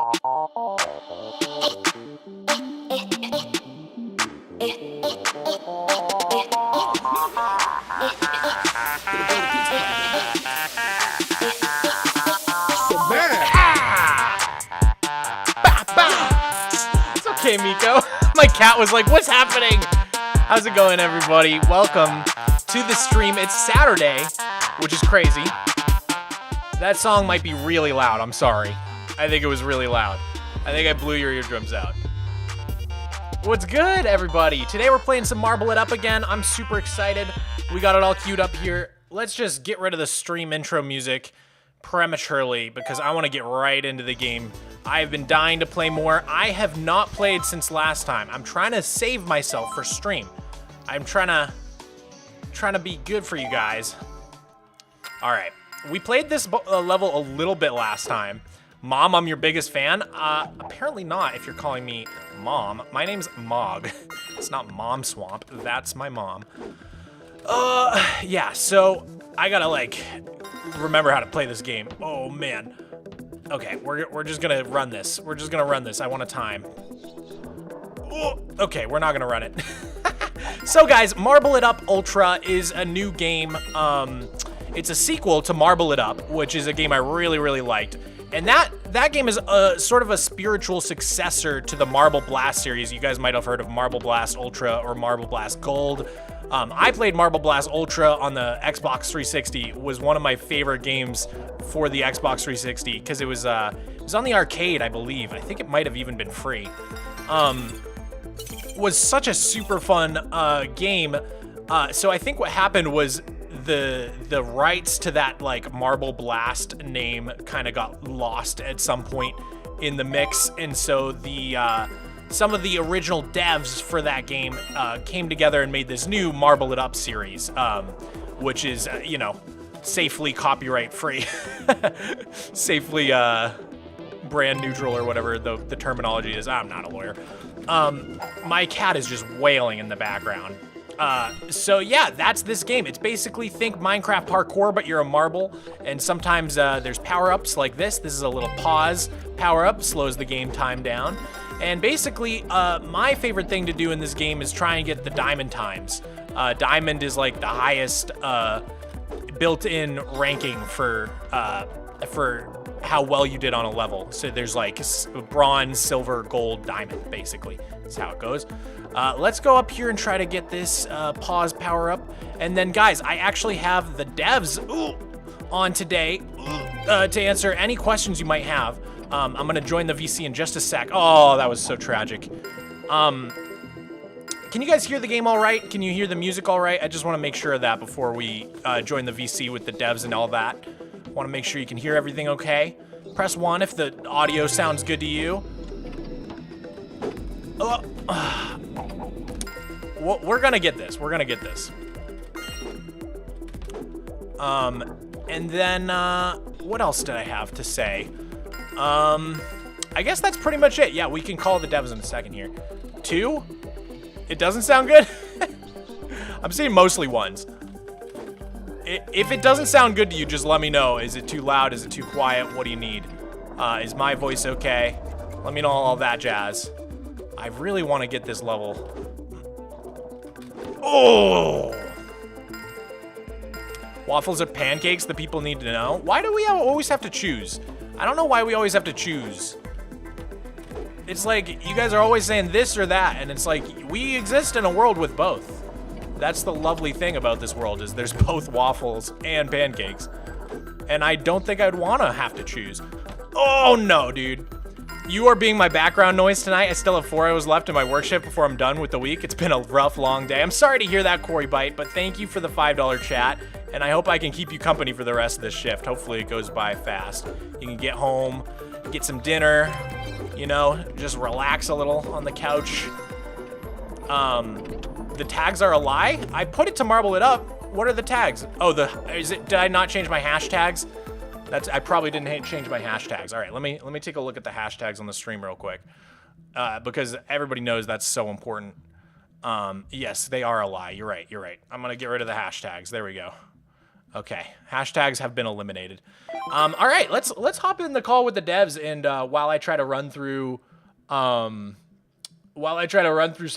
It's okay, Miko. My cat was like, what's happening? How's it going, everybody? Welcome to the stream. It's Saturday, which is crazy. That song might be really loud. I'm sorry. I think it was really loud. I think I blew your eardrums out. What's good, everybody? Today we're playing some Marble It Up again. I'm super excited. We got it all queued up here. Let's just get rid of the stream intro music prematurely because I want to get right into the game. I've been dying to play more. I have not played since last time. I'm trying to save myself for stream. I'm trying to be good for you guys. All right. We played this level a little bit last time. Mom, I'm your biggest fan? Apparently not if you're calling me Mom. My name's Mog. It's not Mogswamp. That's my mom. Yeah, so I gotta, like, remember how to play this game. Oh, man. Okay, we're just gonna run this. We're just gonna run this. I want a time. Oh, okay, we're not gonna run it. So, guys, Marble It Up Ultra is a new game. It's a sequel to Marble It Up, which is a game I really, really liked. And that game is sort of a spiritual successor to the Marble Blast series. You guys might have heard of Marble Blast Ultra or Marble Blast Gold. I played Marble Blast Ultra on the Xbox 360. It was one of my favorite games for the Xbox 360 because it was on the arcade, I believe. I think it might have even been free. Was such a super fun game. So I think what happened was the rights to that, like, Marble Blast name kind of got lost at some point in the mix, and so the some of the original devs for that game came together and made this new Marble It Up series, which is you know, safely copyright free, safely brand neutral or whatever the terminology is. I'm not a lawyer. My cat is just wailing in the background. So yeah, that's this game. It's basically, think Minecraft parkour, but you're a marble, and sometimes there's power-ups like this. This is a little pause power-up, slows the game time down. And basically, my favorite thing to do in this game is try and get the diamond times. Diamond is like the highest built-in ranking for how well you did on a level. So there's like bronze, silver, gold, diamond, basically. That's how it goes. Let's go up here and try to get this pause power up. And then, guys, I actually have the devs on today to answer any questions you might have. I'm going to join the VC in just a sec. Oh, that was so tragic. Can you guys hear the game all right? Can you hear the music all right? I just want to make sure of that before we join the VC with the devs and all that. Want to make sure you can hear everything okay. Press 1 if the audio sounds good to you. We're gonna get this. We're gonna get this. And then, what else did I have to say? I guess that's pretty much it. Yeah, we can call the devs in a second here. 2? It doesn't sound good? I'm seeing mostly 1s. If it doesn't sound good to you, just let me know. Is it too loud? Is it too quiet? What do you need? Is my voice okay? Let me know all that jazz. I really want to get this level. Oh! Waffles or pancakes, the people need to know. Why do we always have to choose? I don't know why we always have to choose. It's like, you guys are always saying this or that, and it's like, we exist in a world with both. That's the lovely thing about this world, is there's both waffles and pancakes. And I don't think I'd want to have to choose. Oh, no, dude. You are being my background noise tonight. I still have 4 hours left in my work shift before I'm done with the week. It's been a rough, long day. I'm sorry to hear that, Corey Bite, but thank you for the $5 chat, and I hope I can keep you company for the rest of this shift. Hopefully it goes by fast. You can get home, get some dinner, you know, just relax a little on the couch. The tags are a lie? I put it to Marble It Up. What are the tags? Oh, did I not change my hashtags? I probably didn't change my hashtags. All right, let me take a look at the hashtags on the stream real quick, because everybody knows that's so important. Yes, they are a lie. You're right. I'm gonna get rid of the hashtags. There we go. Okay, hashtags have been eliminated. All right, let's hop in the call with the devs, and while I try to run through some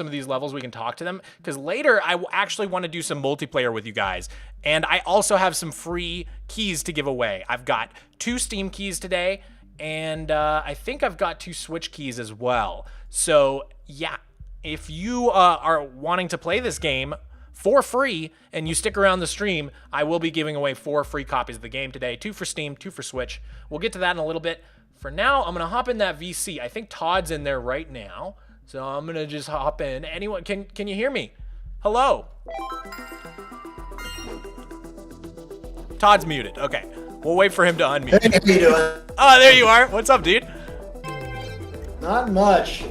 of these levels, we can talk to them, because later I actually want to do some multiplayer with you guys, and I also have some free keys to give away. I've got 2 Steam keys today, and I think I've got 2 Switch keys as well. So yeah, if you are wanting to play this game for free and you stick around the stream, I will be giving away 4 free copies of the game today. 2 for Steam, 2 for Switch. We'll get to that in a little bit. For now, I'm gonna hop in that VC. I think Todd's in there right now, so I'm gonna just hop in. Anyone, can you hear me? Hello? Todd's muted. Okay, we'll wait for him to unmute. Hey, how you doing? Oh, there you are. What's up, dude? Not much.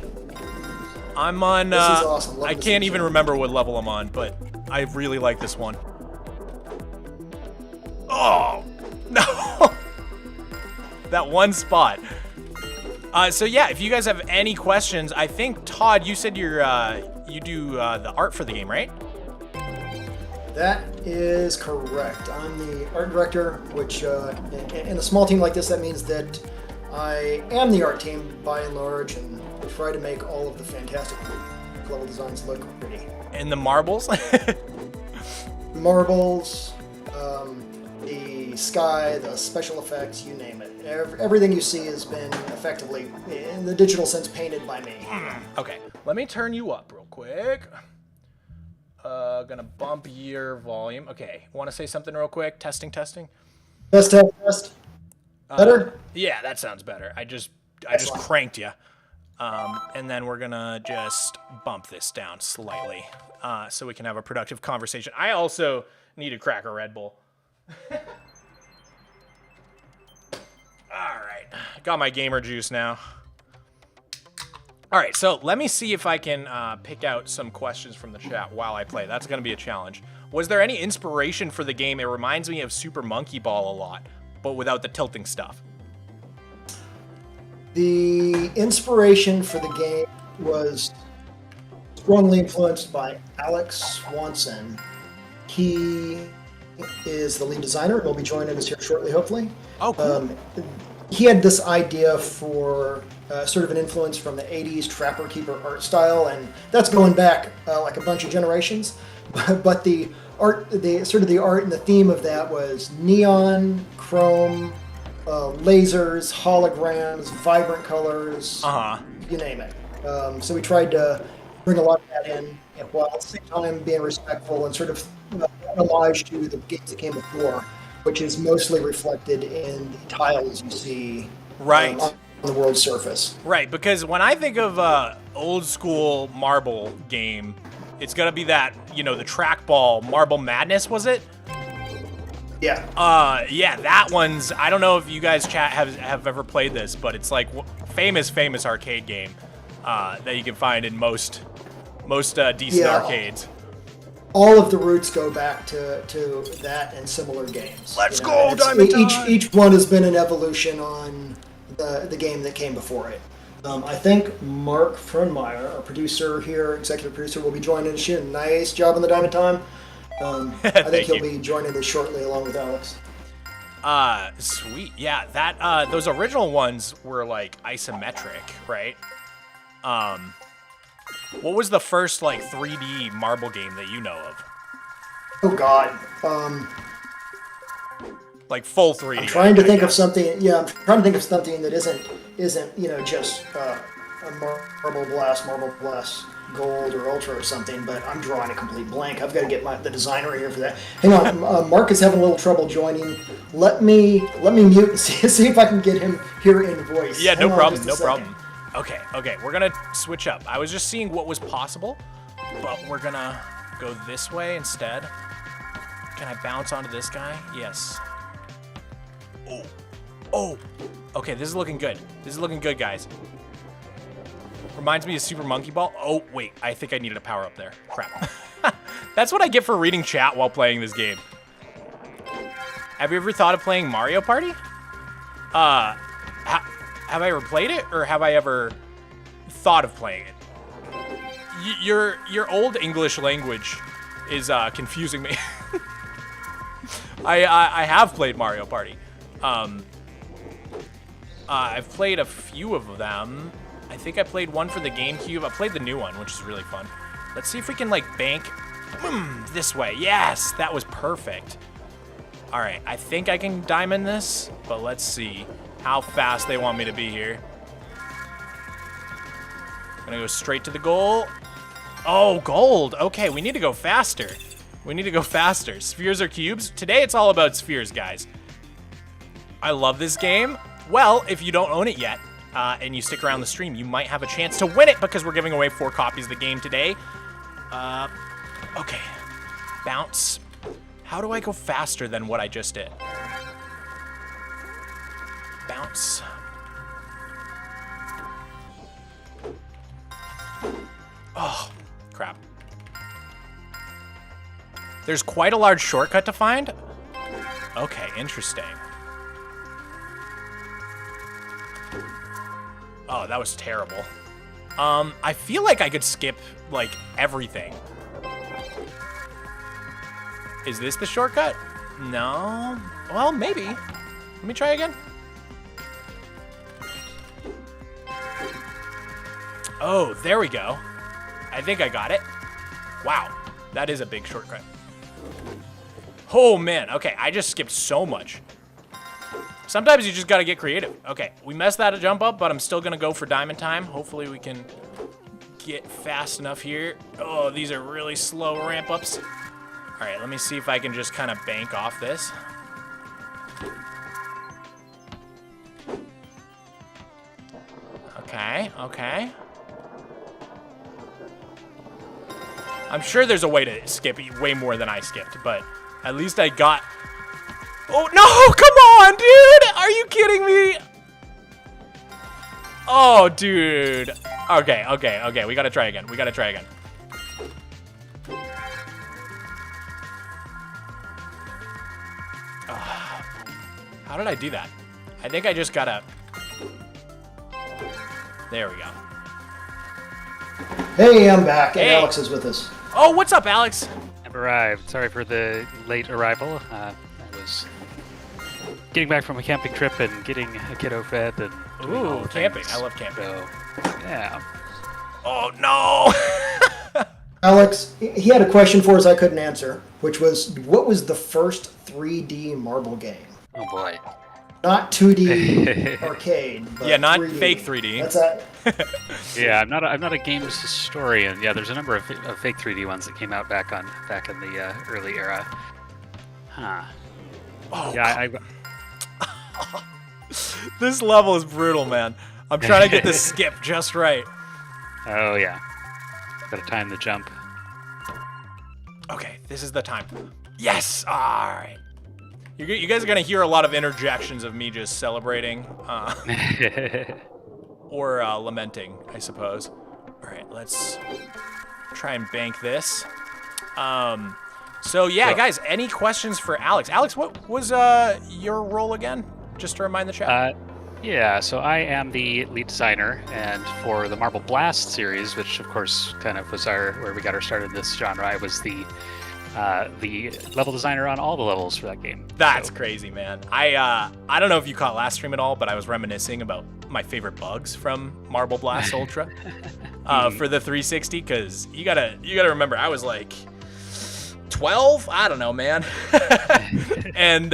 I'm on, This is awesome. I can't even remember what level I'm on, but I really like this one. Oh, no. That one spot. So yeah, if you guys have any questions, I think, Todd, you said you do the art for the game, right? That is correct. I'm the art director, which in a small team like this, that means that I am the art team by and large, and try to make all of the fantastic level designs look pretty. And the marbles? Marbles, the sky, the special effects, you name it. Everything you see has been effectively, in the digital sense, painted by me. Okay, let me turn you up real quick. Gonna bump your volume. Okay, want to say something real quick? Testing. Test. Better? Yeah, that sounds better. I just cranked you. And then we're gonna just bump this down slightly, so we can have a productive conversation. I also need to crack a Red Bull. All right, got my gamer juice now. All right, so let me see if I can pick out some questions from the chat while I play. That's gonna be a challenge. Was there any inspiration for the game? It reminds me of Super Monkey Ball a lot, but without the tilting stuff. The inspiration for the game was strongly influenced by Alex Swanson. He is the lead designer. He'll be joining us here shortly, hopefully. Oh, cool. He had this idea for sort of an influence from the 80s Trapper Keeper art style, and that's going back like a bunch of generations. But the art, the art and the theme of that was neon, chrome, lasers, holograms, vibrant colors, you name it. So we tried to bring a lot of that in, while at the same time being respectful and sort of an homage to the games that came before, which is mostly reflected in the tiles you see right on the world's surface. Right, because when I think of old school marble game, it's gonna be that, you know, the trackball Marble Madness, was it? Yeah. Yeah, that one's, I don't know if you guys chat have ever played this, but it's like famous arcade game that you can find in most decent arcades. All of the roots go back to that and similar games. Let's go, Diamond Time! Each one has been an evolution on the game that came before it. I think Mark Fernmeyer, our producer here, executive producer, will be joining us here. Nice job on the Diamond Time. I think he'll be joining us shortly along with Alex. Sweet. Yeah, that those original ones were like isometric, right? What was the first like 3D marble game that you know of? Oh God. Like full 3D. I'm trying to think of something. Yeah, I'm trying to think of something that isn't just a Marble Blast Gold or Ultra or something. But I'm drawing a complete blank. I've got to get the designer here for that. Hang on, Mark is having a little trouble joining. Let me mute and see if I can get him here in voice. Yeah, no problem. Okay, we're gonna switch up. I was just seeing what was possible, but we're gonna go this way instead. Can I bounce onto this guy? Yes. Oh. Okay, this is looking good. Guys. Reminds me of Super Monkey Ball. Oh, wait, I think I needed a power up there. Crap. That's what I get for reading chat while playing this game. Have you ever thought of playing Mario Party? Have I ever played it, or have I ever thought of playing it? Your old English language is confusing me. I have played Mario Party. I've played a few of them. I think I played one for the GameCube. I played the new one, which is really fun. Let's see if we can like bank this way. Yes, that was perfect. All right, I think I can diamond this, but let's see how fast they want me to be here. I'm gonna go straight to the goal. Oh, gold. Okay, we need to go faster. We need to go faster. Spheres or cubes? Today it's all about spheres, guys. I love this game. Well, if you don't own it yet, and you stick around the stream, you might have a chance to win it because we're giving away 4 copies of the game today. Okay. Bounce. How do I go faster than what I just did? Bounce. Oh, crap. There's quite a large shortcut to find. Okay, interesting. Oh, that was terrible. I feel like I could skip, like, everything. Is this the shortcut? No. Well, maybe. Let me try again. Oh, there we go. I think I got it. Wow, that is a big shortcut. Oh, man. Okay, I just skipped so much. Sometimes you just gotta get creative. Okay, we messed that jump up, but I'm still gonna go for diamond time. Hopefully we can get fast enough here. Oh, these are really slow ramp ups. All right, let me see if I can just kind of bank off this. Okay, okay. I'm sure there's a way to skip way more than I skipped, but at least I got... Oh, no, come on, dude. Are you kidding me? Oh, dude. Okay, okay, okay. We got to try again. We got to try again. How did I do that? I think I just got to... There we go. Hey, I'm back, and Hey. Alex is with us. Oh, what's up, Alex? I've arrived. Sorry for the late arrival. I was getting back from a camping trip and getting a kiddo fed and doing all Ooh, the camping. things. I love camping. So, yeah. Oh, no. Alex, he had a question for us I couldn't answer, which was, what was the first 3D marble game? Oh boy. Not 2D arcade, but Yeah, not 3D. fake 3D. That's that. Yeah, I'm not a games historian. Yeah, there's a number of fake 3D ones that came out back in the early era. Huh. Oh, Yeah, this level is brutal, man. I'm trying to get this skip just right. Oh yeah. Gotta time the jump. Okay, this is the time. Yes! All right. You guys are going to hear a lot of interjections of me just celebrating or lamenting, I suppose. All right, let's try and bank this. So, yeah, guys, any questions for Alex? Alex, what was your role again? Just to remind the chat. Yeah, so I am the lead designer, and for the Marble Blast series, which of course kind of was where we got our start in this genre, I was the level designer on all the levels for that game. That's crazy, man. I don't know if you caught last stream at all, but I was reminiscing about my favorite bugs from Marble Blast Ultra for the 360, because you gotta remember I was like 12. I don't know, man. and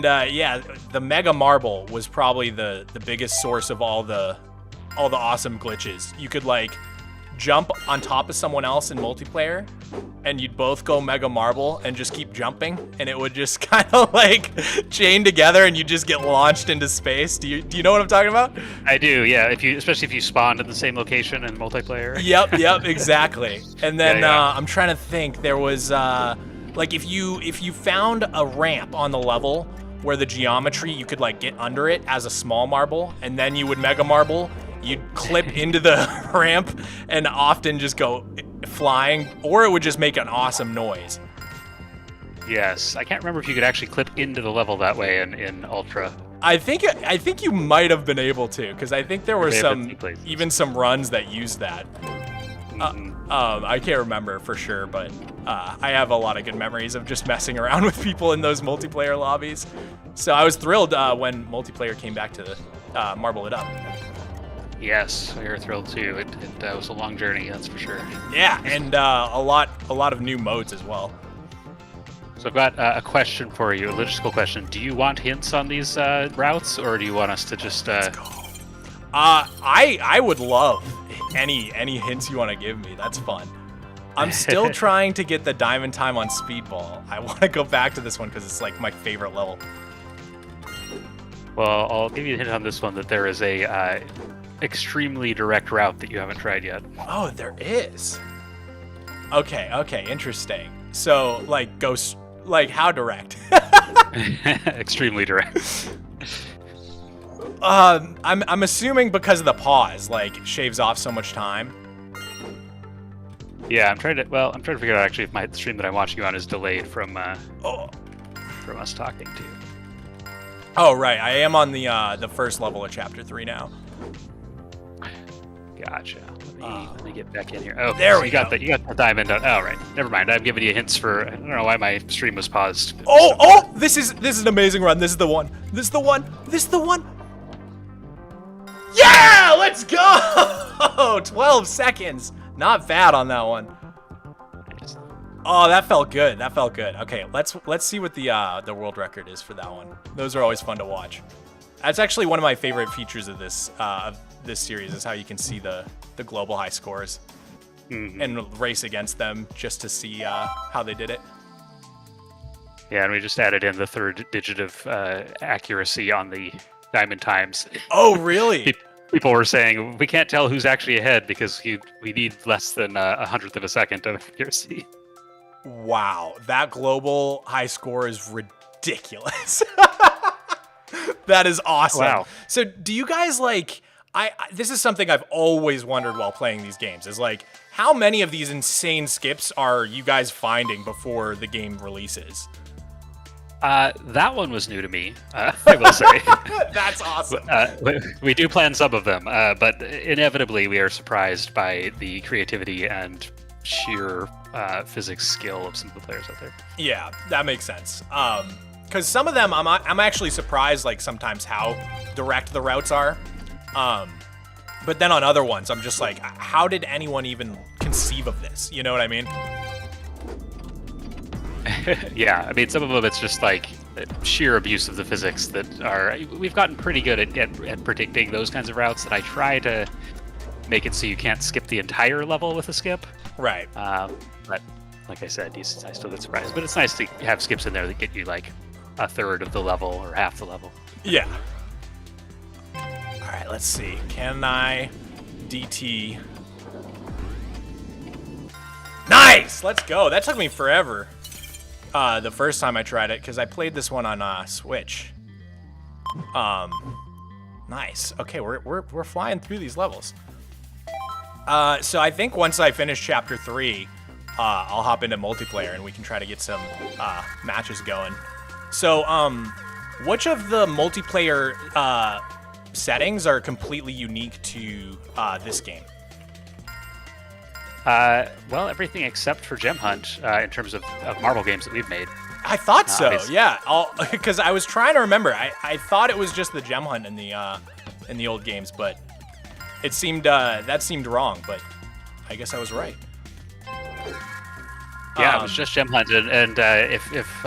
yeah, the Mega Marble was probably the biggest source of all the awesome glitches. You could like jump on top of someone else in multiplayer, and you'd both go Mega Marble and just keep jumping, and it would just kind of like chain together, and you just get launched into space. Do you know what I'm talking about? I do, yeah. Especially if you spawned in the same location in multiplayer. Yep, exactly. And then Yeah. I'm trying to think. There was like if you found a ramp on the level where the geometry you could like get under it as a small marble, and then you would Mega Marble. You'd clip into the ramp and often just go flying, or it would just make an awesome noise. Yes, I can't remember if you could actually clip into the level that way in Ultra. I think you might have been able to, because I think there were They have some a few places. even some runs that used that. I can't remember for sure, but I have a lot of good memories of just messing around with people in those multiplayer lobbies. So I was thrilled when multiplayer came back to Marble It Up. Yes, we were thrilled too. It was a long journey, that's for sure. Yeah, and a lot of new modes as well. So I've got a question for you, a logistical question. Do you want hints on these routes, or do you want us to just... Let's go. I would love any hints you want to give me. That's fun. I'm still trying to get the diamond time on Speedball. I want to go back to this one because it's like my favorite level. Well, I'll give you a hint on this one that there is a extremely direct route that you haven't tried yet. Oh, there is. Okay, interesting. So, like, like, how direct? Extremely direct. I'm assuming because of the pause, like, shaves off so much time. Yeah, I'm trying to figure out actually if my stream that I'm watching you on is delayed from us talking to you. Oh, right. I am on the first level of Chapter 3 now. Gotcha. Let me get back in here. Oh, there so we you go. got the diamond. Oh, right. Never mind. I'm giving you hints for. I don't know why my stream was paused. Oh! This is an amazing run. This is the one. This is the one. Yeah! Let's go! 12 seconds. Not bad on that one. Oh, that felt good. Okay, let's see what the world record is for that one. Those are always fun to watch. That's actually one of my favorite features of this series is how you can see the global high scores and race against them just to see how they did it. Yeah, and we just added in the third digit of accuracy on the diamond times. Oh, really? People were saying we can't tell who's actually ahead because we need less than 100th of a second of accuracy. Wow, that global high score is ridiculous. That is awesome. Wow. So do you guys like, this is something I've always wondered while playing these games, is like, how many of these insane skips are you guys finding before the game releases? That one was new to me, I will say. That's awesome. We do plan some of them, but inevitably we are surprised by the creativity and sheer physics skill of some of the players out there. Yeah, that makes sense. Because some of them, I'm actually surprised, like, sometimes how direct the routes are. But then on other ones, I'm just like, how did anyone even conceive of this? You know what I mean? Yeah, I mean, some of them it's just like sheer abuse of the physics that are... We've gotten pretty good at predicting those kinds of routes that I try to make it so you can't skip the entire level with a skip. Right. But like I said, I still get surprised. But it's nice to have skips in there that get you like a third of the level or half the level. Yeah. All right, let's see. Can I DT? Nice! Let's go. That took me forever. The first time I tried it, because I played this one on Switch. Nice. Okay, we're flying through these levels. So I think once I finish Chapter 3, I'll hop into multiplayer and we can try to get some matches going. So, which of the multiplayer settings are completely unique to this game? Well, everything except for Gem Hunt in terms of marble games that we've made. I thought so, yeah. Because I was trying to remember. I thought it was just the Gem Hunt in the old games, but it seemed that seemed wrong. But I guess I was right. Yeah, it was just Gem Hunt, and if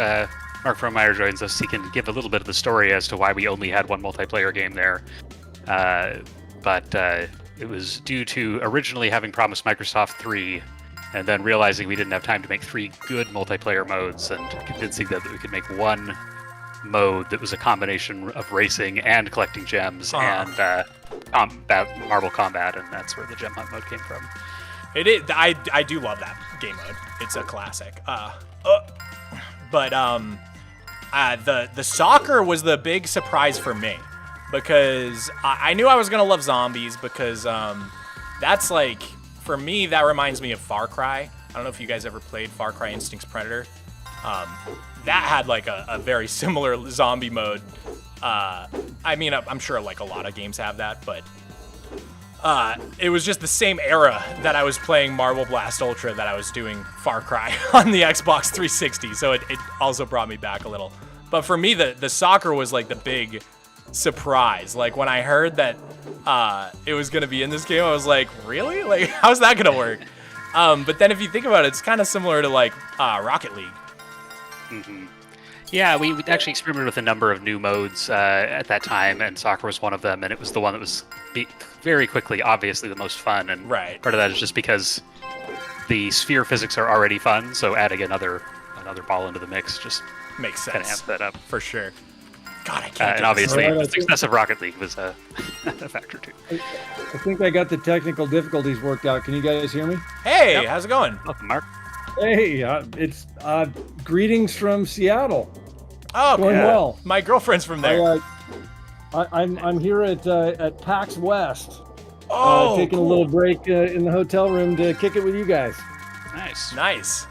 Mark Frohmeyer joins us, he can give a little bit of the story as to why we only had one multiplayer game there. But it was due to originally having promised Microsoft 3, and then realizing we didn't have time to make 3 good multiplayer modes, and convincing them that we could make one mode that was a combination of racing and collecting gems and marble combat, and that's where the Gem Hunt mode came from. It is. I do love that game mode. It's a classic. But the soccer was the big surprise for me, because I knew I was gonna love zombies, because that's like, for me, that reminds me of Far Cry. I don't know if you guys ever played Far Cry Instinct's Predator. That had like a very similar zombie mode. I mean, I'm sure like a lot of games have that, but it was just the same era that I was playing Marble Blast Ultra that I was doing Far Cry on the Xbox 360, so it also brought me back a little. But for me, the soccer was like the big surprise. Like when I heard that it was gonna be in this game, I was like, really? Like, how's that gonna work? But then if you think about it, it's kind of similar to like Rocket League. Mm-hmm. Yeah, we actually experimented with a number of new modes at that time, and soccer was one of them, and it was the one that was very quickly, obviously, the most fun. And part of that is just because the sphere physics are already fun, so adding another ball into the mix just makes sense. Kind of amps that up for sure. God, I can't. And obviously, the success of Rocket League was a factor too. I think I got the technical difficulties worked out. Can you guys hear me? Hey, how's it going? Welcome, Mark. Hey, it's greetings from Seattle. Oh, going well. My girlfriend's from there. I'm here at PAX West. Oh, taking cool. a little break in the hotel room to kick it with you guys. Nice.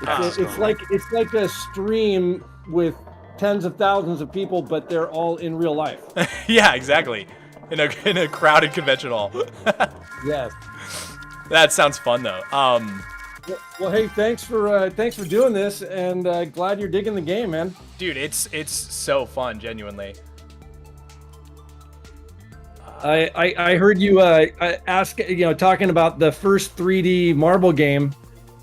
It's like a stream with tens of thousands of people, but they're all in real life. Yeah, exactly. In a crowded convention hall. Yes. That sounds fun though. Well, hey, thanks for doing this, and glad you're digging the game, man. Dude, it's so fun, genuinely. I heard you ask, talking about the first 3D marble game,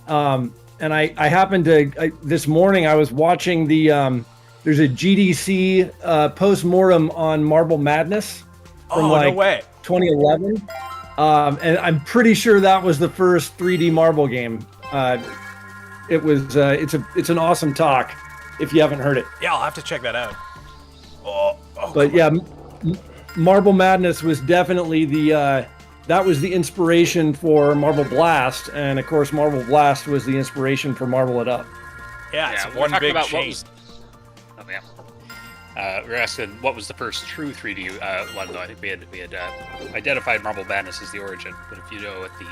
and I happened to this morning I was watching the there's a GDC post-mortem on Marble Madness from no way. 2011. And I'm pretty sure that was the first 3D marble game. It was it's an awesome talk if you haven't heard it. Yeah, I'll have to check that out. But yeah, Marble Madness was definitely that was the inspiration for Marble Blast, and of course Marble Blast was the inspiration for Marble It Up. Yeah, it's one big chain. We were asking what was the first true 3D one, though. I think we had identified Marble Madness as the origin, but if you know what the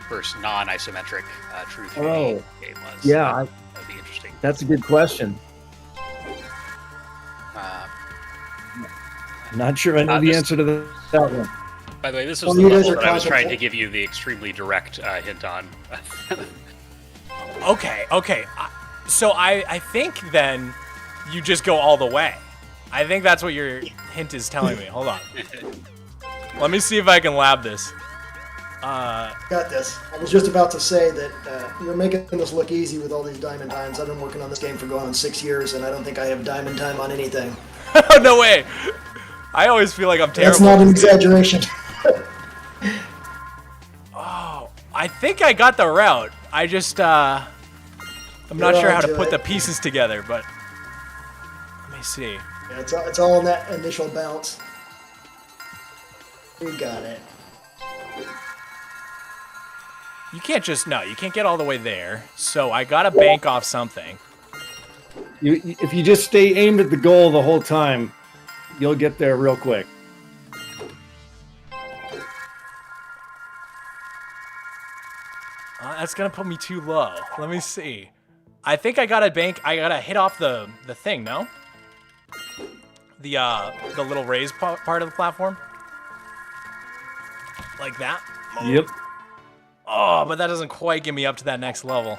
first non-isometric true 3D game was, yeah, that'd be interesting. That's a good question. I'm not sure I know the answer to that one. By the way, this was the level that I was trying to give you the extremely direct hint on. Okay. So I think then you just go all the way. I think that's what your hint is telling me. Hold on. Let me see if I can lab this. Got this. I was just about to say that you're making this look easy with all these diamond times. I've been working on this game for going on 6 years, and I don't think I have diamond time on anything. No way. I always feel like I'm terrible. That's not an exaggeration. Oh, I think I got the route. I just, I'm not sure how to put the pieces together, but let me see. Yeah, it's all in that initial bounce. You got it. You can't you can't get all the way there. So I gotta bank off something. If you just stay aimed at the goal the whole time, you'll get there real quick. That's gonna put me too low. Let me see. I think I gotta hit off the thing, no? The little raised part of the platform? Like that? Yep. Oh, but that doesn't quite get me up to that next level.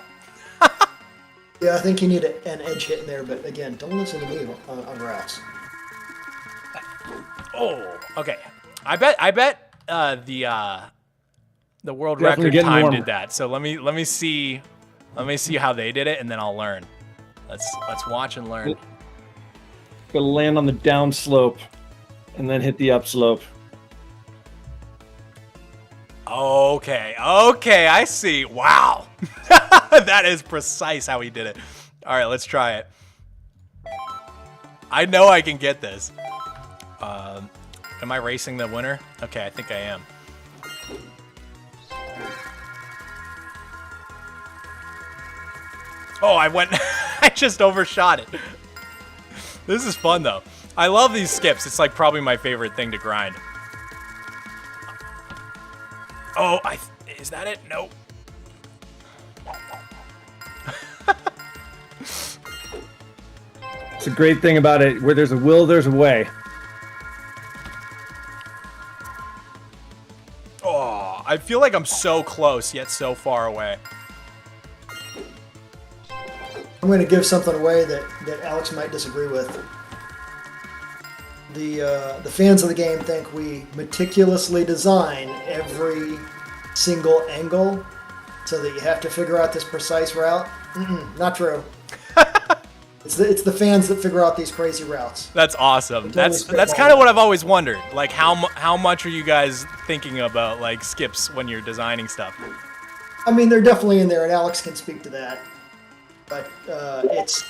Yeah, I think you need an edge hit in there, but again, don't listen to me on routes. Oh, okay. I bet the world record time warmer. did that. So let me see how they did it, and then I'll learn. Let's watch and learn. Gotta land on the down slope, and then hit the up slope. Okay, I see. Wow. That is precise how he did it. All right, let's try it. I know I can get this. Am I racing the winner? Okay, I think I am. Oh, I just overshot it. This is fun, though. I love these skips. It's like probably my favorite thing to grind. Oh, is that it? Nope. It's a great thing about it. Where there's a will, there's a way. feel like I'm so close yet so far away. I'm going to give something away that Alex might disagree with. The fans of the game think we meticulously design every single angle so that you have to figure out this precise route. Not true. It's the fans that figure out these crazy routes. That's awesome. That's kind of what I've always wondered. Like, how much are you guys thinking about like skips when you're designing stuff? I mean, they're definitely in there, and Alex can speak to that. But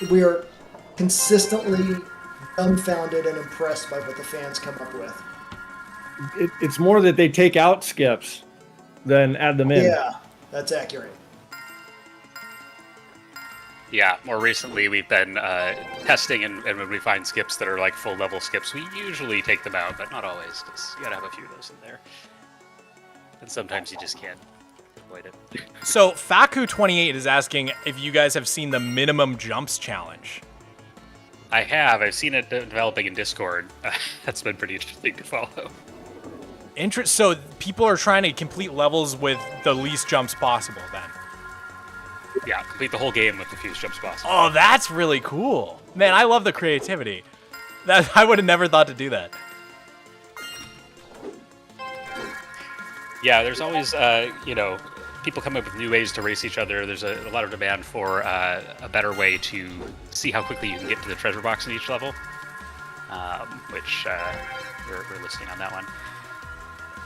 we are consistently dumbfounded and impressed by what the fans come up with. It's more that they take out skips than add them in. Yeah, that's accurate. Yeah, more recently we've been testing, and when we find skips that are like full level skips, we usually take them out, but not always, because you gotta have a few of those in there. And sometimes you just can't avoid it. So Faku28 is asking if you guys have seen the minimum jumps challenge. I have. I've seen it developing in Discord. That's been pretty interesting to follow. So people are trying to complete levels with the least jumps possible then. Yeah, complete the whole game with the fewest jumps possible. Oh, that's really cool. Man, I love the creativity. I would have never thought to do that. Yeah, there's always, people come up with new ways to race each other. There's a lot of demand for a better way to see how quickly you can get to the treasure box in each level, which we're listening on that one.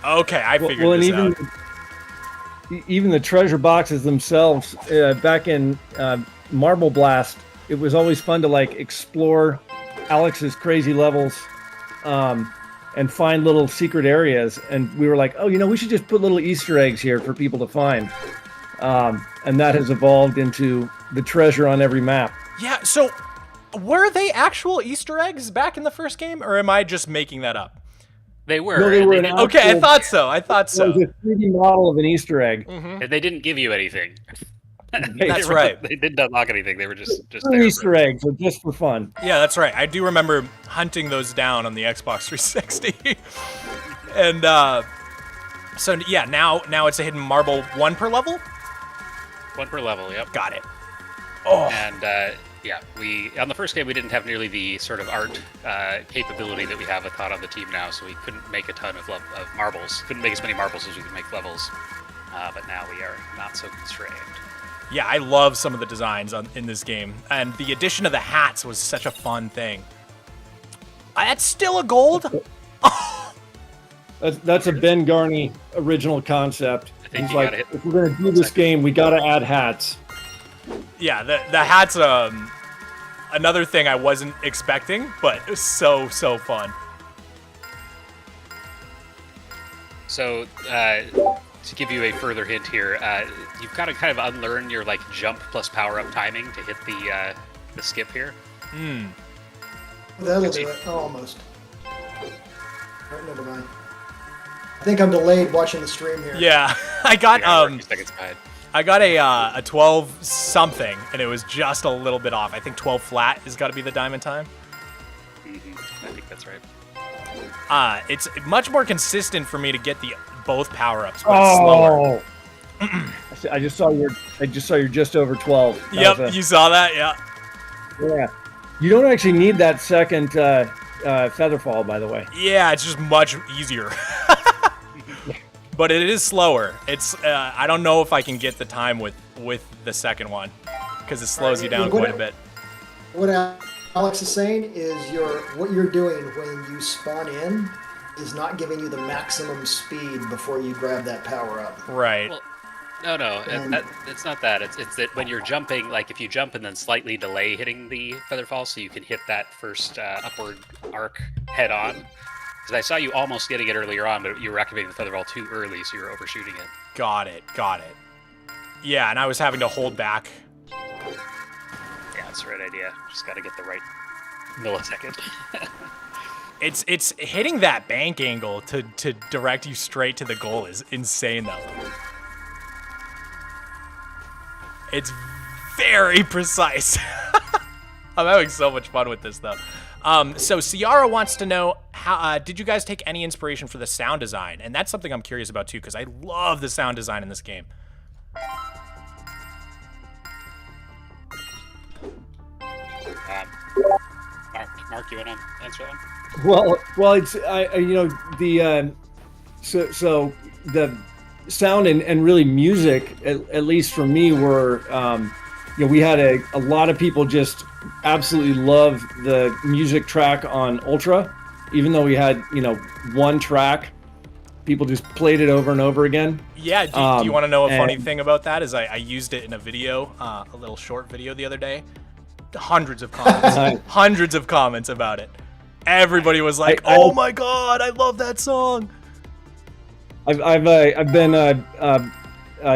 Okay, I figured this out. Even the treasure boxes themselves, back in Marble Blast, it was always fun to like explore Alex's crazy levels and find little secret areas. And we were like, oh, we should just put little Easter eggs here for people to find. And that has evolved into the treasure on every map. Yeah, so were they actual Easter eggs back in the first game, or am I just making that up? They were. No, they were okay, I thought so. It was a 3D model of an Easter egg. And they didn't give you anything. That's right. They didn't unlock anything. They were just Easter eggs are just for fun. Yeah, that's right. I do remember hunting those down on the Xbox 360. And so yeah, now it's a hidden marble, one per level. One per level. Yep. Got it. Oh. And yeah, on the first game we didn't have nearly the sort of art capability that we have on the team now, so we couldn't make a ton of marbles. Couldn't make as many marbles as we could make levels. But now we are not so constrained. Yeah, I love some of the designs in this game, and the addition of the hats was such a fun thing. That's still a gold. That's a Ben Garney original concept. He's like, if we're gonna do this game, we gotta add hats. Yeah, the hats. Another thing I wasn't expecting, but it was so fun. So, to give you a further hint here, you've got to kind of unlearn your like jump plus power up timing to hit the skip here. That'll do it. Oh, almost. Alright, never mind. I think I'm delayed watching the stream here. Yeah, I got seconds behind. I got a 12 something, and it was just a little bit off. I think 12 flat has got to be the diamond time. I think that's right. It's much more consistent for me to get both power ups, but it's slower. I just saw you're just over 12. Yep, you saw that, yeah. Yeah, you don't actually need that second featherfall, by the way. Yeah, it's just much easier. But it is slower. It's I don't know if I can get the time with the second one because it slows you down quite a bit. What Alex is saying is what you're doing when you spawn in is not giving you the maximum speed before you grab that power up. Right. Well, no, it's not that. It's that when you're jumping, like if you jump and then slightly delay hitting the featherfall, so you can hit that first upward arc head on. Because I saw you almost getting it earlier on, but you were activating the featherfall too early, so you were overshooting it. Got it. Yeah, and I was having to hold back. Yeah, that's the right idea. Just got to get the right millisecond. It's hitting that bank angle to direct you straight to the goal is insane, though. It's very precise. I'm having so much fun with this, though. So Ciara wants to know, how did you guys take any inspiration for the sound design? And that's something I'm curious about too, because I love the sound design in this game. Mark, you want to answer that? Well, it's so the sound and really music, at least for me, were we had a lot of people just absolutely love the music track on Ultra, even though we had one track. People just played it over and over again. Yeah, do you want to know a funny thing about that? Is I used it in a video, a little short video the other day. Hundreds of comments, hundreds of comments about it. Everybody was like, "Oh my god, I love that song." I've been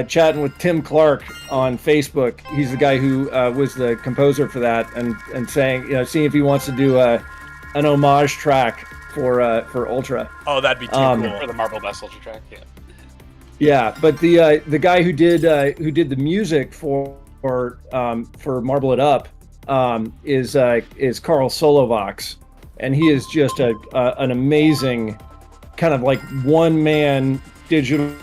chatting with Tim Clark on Facebook. He's the guy who was the composer for that, and saying, seeing if he wants to do an homage track for Ultra. Oh, that'd be too cool. For the Marble Blast Ultra track, yeah. Yeah, but the guy who did the music for Marble It Up is Carl Solovox, and he is just an amazing kind of like one man digital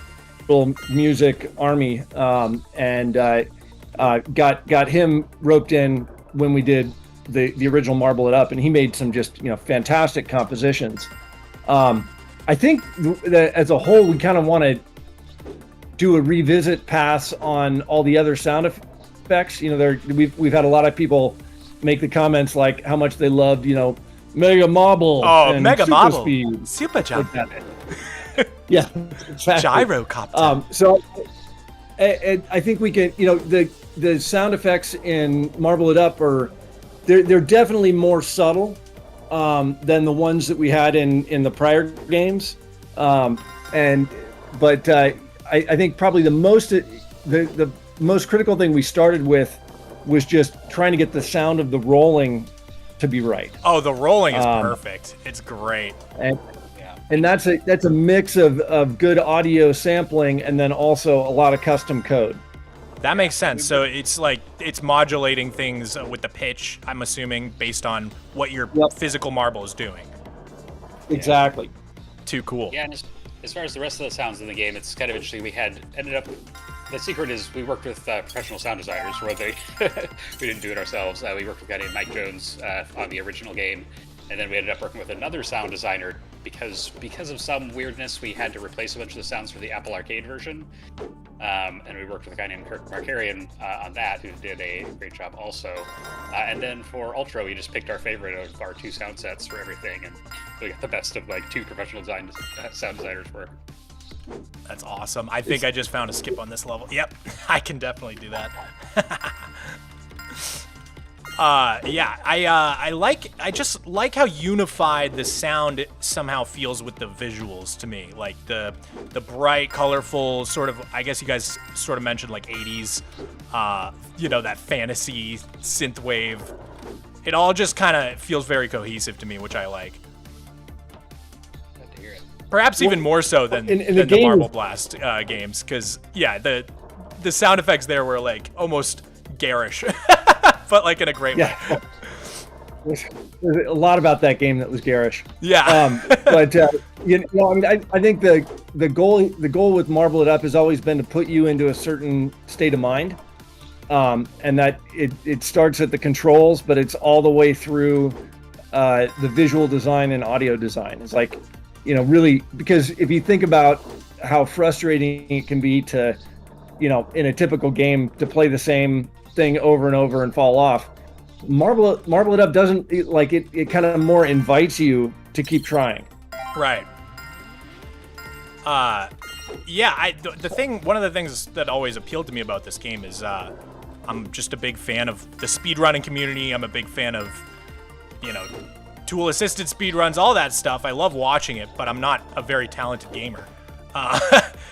music army, and got him roped in when we did the original Marble It Up, and he made some just fantastic compositions. I think that as a whole we kind of want to do a revisit pass on all the other sound effects. We've had a lot of people make the comments like how much they loved Mega Marble. Oh, and Mega Super Marble, Speed, Super Jump, like yeah, exactly. Gyrocopter. So I think we can, the sound effects in Marble It Up they're definitely more subtle than the ones that we had in the prior games, but I think probably the most critical thing we started with was just trying to get the sound of the rolling to be right. Oh, the rolling is perfect. It's great. And that's a mix of good audio sampling and then also a lot of custom code. That makes sense. So it's like it's modulating things with the pitch, I'm assuming, based on what your physical marble is doing. Exactly. Too cool. Yeah, and as far as the rest of the sounds in the game, it's kind of interesting. The secret is we worked with professional sound designers, where we didn't do it ourselves. We worked with a guy named Mike Jones on the original game, and then we ended up working with another sound designer because of some weirdness, we had to replace a bunch of the sounds for the Apple Arcade version. And we worked with a guy named Kirk Markarian on that, who did a great job also. And then for Ultra, we just picked our favorite of our two sound sets for everything, and we got the best of like two professional sound designers work. That's awesome. I think I just found a skip on this level. Yep, I can definitely do that. I just like how unified the sound somehow feels with the visuals to me. Like the bright, colorful sort of, I guess you guys sort of mentioned like 80s, that fantasy synthwave. It all just kind of feels very cohesive to me, which I like. Perhaps even more so than the Marble Blast games, because the sound effects there were like almost garish, but like in a great way. There's a lot about that game that was garish. Yeah. I think the goal with Marble It Up has always been to put you into a certain state of mind, and that it starts at the controls, but it's all the way through the visual design and audio design. It's like, really, because if you think about how frustrating it can be to, in a typical game to play the same thing over and over and fall off, Marble It Up doesn't, it kind of more invites you to keep trying. Right. One of the things that always appealed to me about this game is I'm just a big fan of the speedrunning community. I'm a big fan of, tool-assisted speedruns, all that stuff. I love watching it, but I'm not a very talented gamer.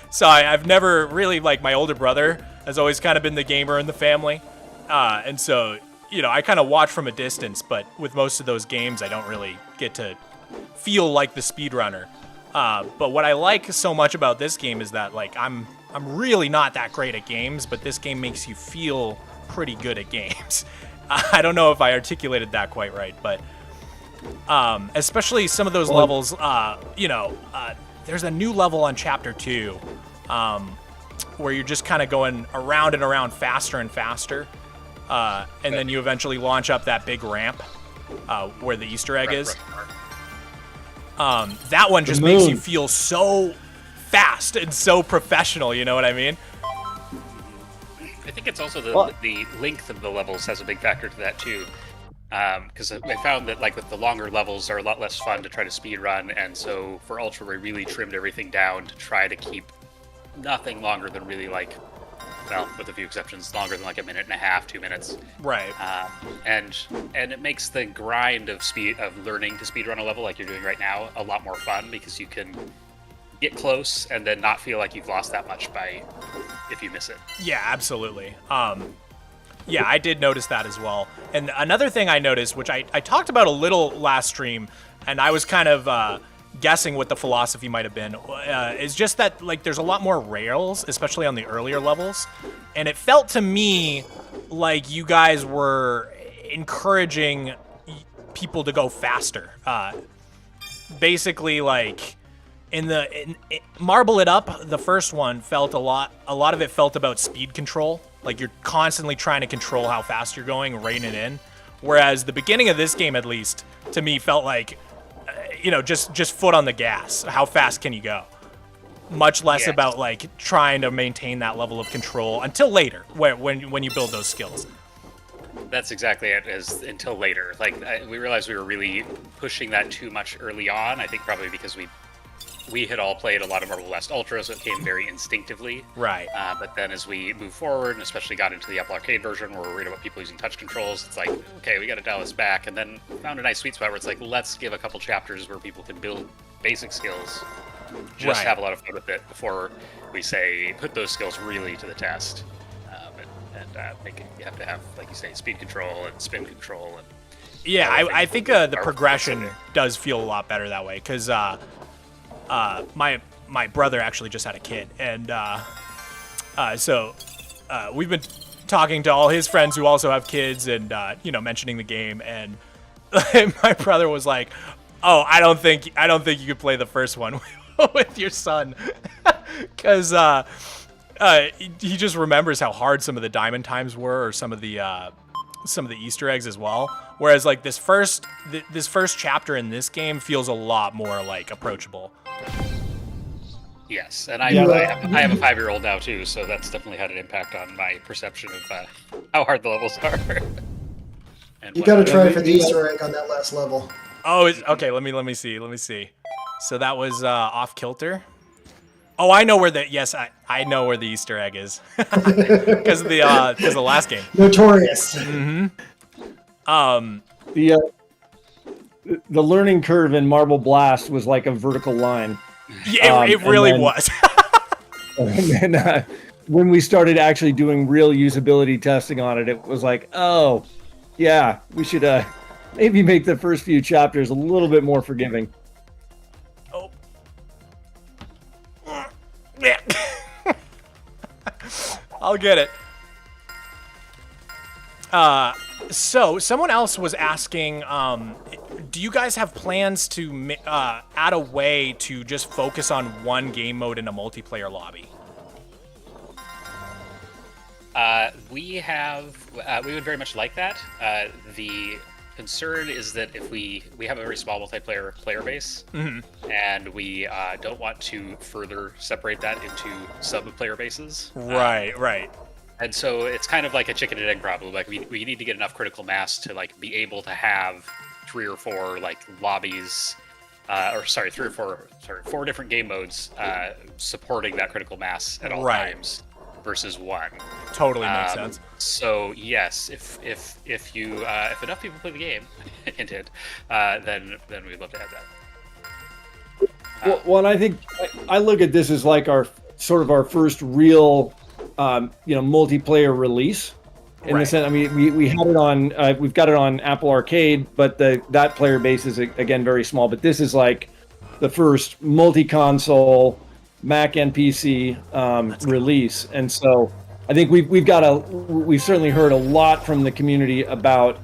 So I've never really, my older brother has always kind of been the gamer in the family. And so, I kind of watch from a distance, but with most of those games, I don't really get to feel like the speedrunner. But what I like so much about this game is that, I'm really not that great at games, but this game makes you feel pretty good at games. I don't know if I articulated that quite right, but Especially some of those levels. There's a new level on Chapter 2 where you're just kind of going around and around faster and faster. And then you eventually launch up that big ramp where the Easter egg is. That one just makes you feel so fast and so professional, you know what I mean? I think it's also the length of the levels has a big factor to that too. Because I found that like with the longer levels are a lot less fun to try to speed run, and so for Ultra we really trimmed everything down to try to keep nothing longer than really like, well, with a few exceptions, longer than like a minute and a half, 2 minutes. Right. And it makes the grind of learning to speed run a level like you're doing right now a lot more fun, because you can get close and then not feel like you've lost that much if you miss it. Yeah, absolutely. Yeah, I did notice that as well. And another thing I noticed, which I talked about a little last stream, and I was kind of guessing what the philosophy might have been, is just that like there's a lot more rails, especially on the earlier levels. And it felt to me like you guys were encouraging people to go faster. Basically, like in Marble It Up, the first one felt a lot of it felt about speed control. Like you're constantly trying to control how fast you're going, rein it in. Whereas the beginning of this game, at least, to me, felt like, just foot on the gas. How fast can you go? Much less about like trying to maintain that level of control until later, when you build those skills. That's exactly it. Until later, like we realized we were really pushing that too much early on. I think probably because we had all played a lot of Marble Blast Ultra, so it came very instinctively. Right. But then as we moved forward, and especially got into the Apple Arcade version, where we're worried about people using touch controls, it's like, okay, we got to dial this back. And then found a nice sweet spot where it's like, let's give a couple chapters where people can build basic skills, just have a lot of fun with it before we say, put those skills really to the test. Make it, you have to have, like you say, speed control and spin control. And yeah, I think the progression does feel a lot better that way, because my brother actually just had a kid, and so we've been talking to all his friends who also have kids, and mentioning the game, and my brother was like, "Oh, I don't think you could play the first one with your son," because he just remembers how hard some of the diamond times were, or some of the Easter eggs as well. Whereas like this first chapter in this game feels a lot more like approachable. Yes, and I have a 5-year-old now too, so that's definitely had an impact on my perception of how hard the levels are. You got to try for the Easter egg on that last level. Oh, okay. Let me see. So that was off kilter. Oh, I know where I know where the Easter egg is because of the last game. Notorious. Mm-hmm. The learning curve in Marble Blast was like a vertical line. Yeah, it really was. And then when we started actually doing real usability testing on it, it was like, oh, yeah, we should maybe make the first few chapters a little bit more forgiving. Oh. Yeah. I'll get it. So someone else was asking, do you guys have plans to add a way to just focus on one game mode in a multiplayer lobby? We would very much like that. The concern is that if we have a very small multiplayer player base, and we don't want to further separate that into sub-player bases. Right. And so it's kind of like a chicken and egg problem. Like we need to get enough critical mass to like be able to have 3 or 4 like lobbies, four different game modes supporting that critical mass at all times versus one. Totally makes sense. So yes, if enough people play the game, hinted, then we'd love to have that. Well, and I think I look at this as like our first real multiplayer release. In the sense, I mean, we had it on, we've got it on Apple Arcade, but that player base is again very small. But this is like the first multi-console Mac and PC release, and so I think we've certainly heard a lot from the community about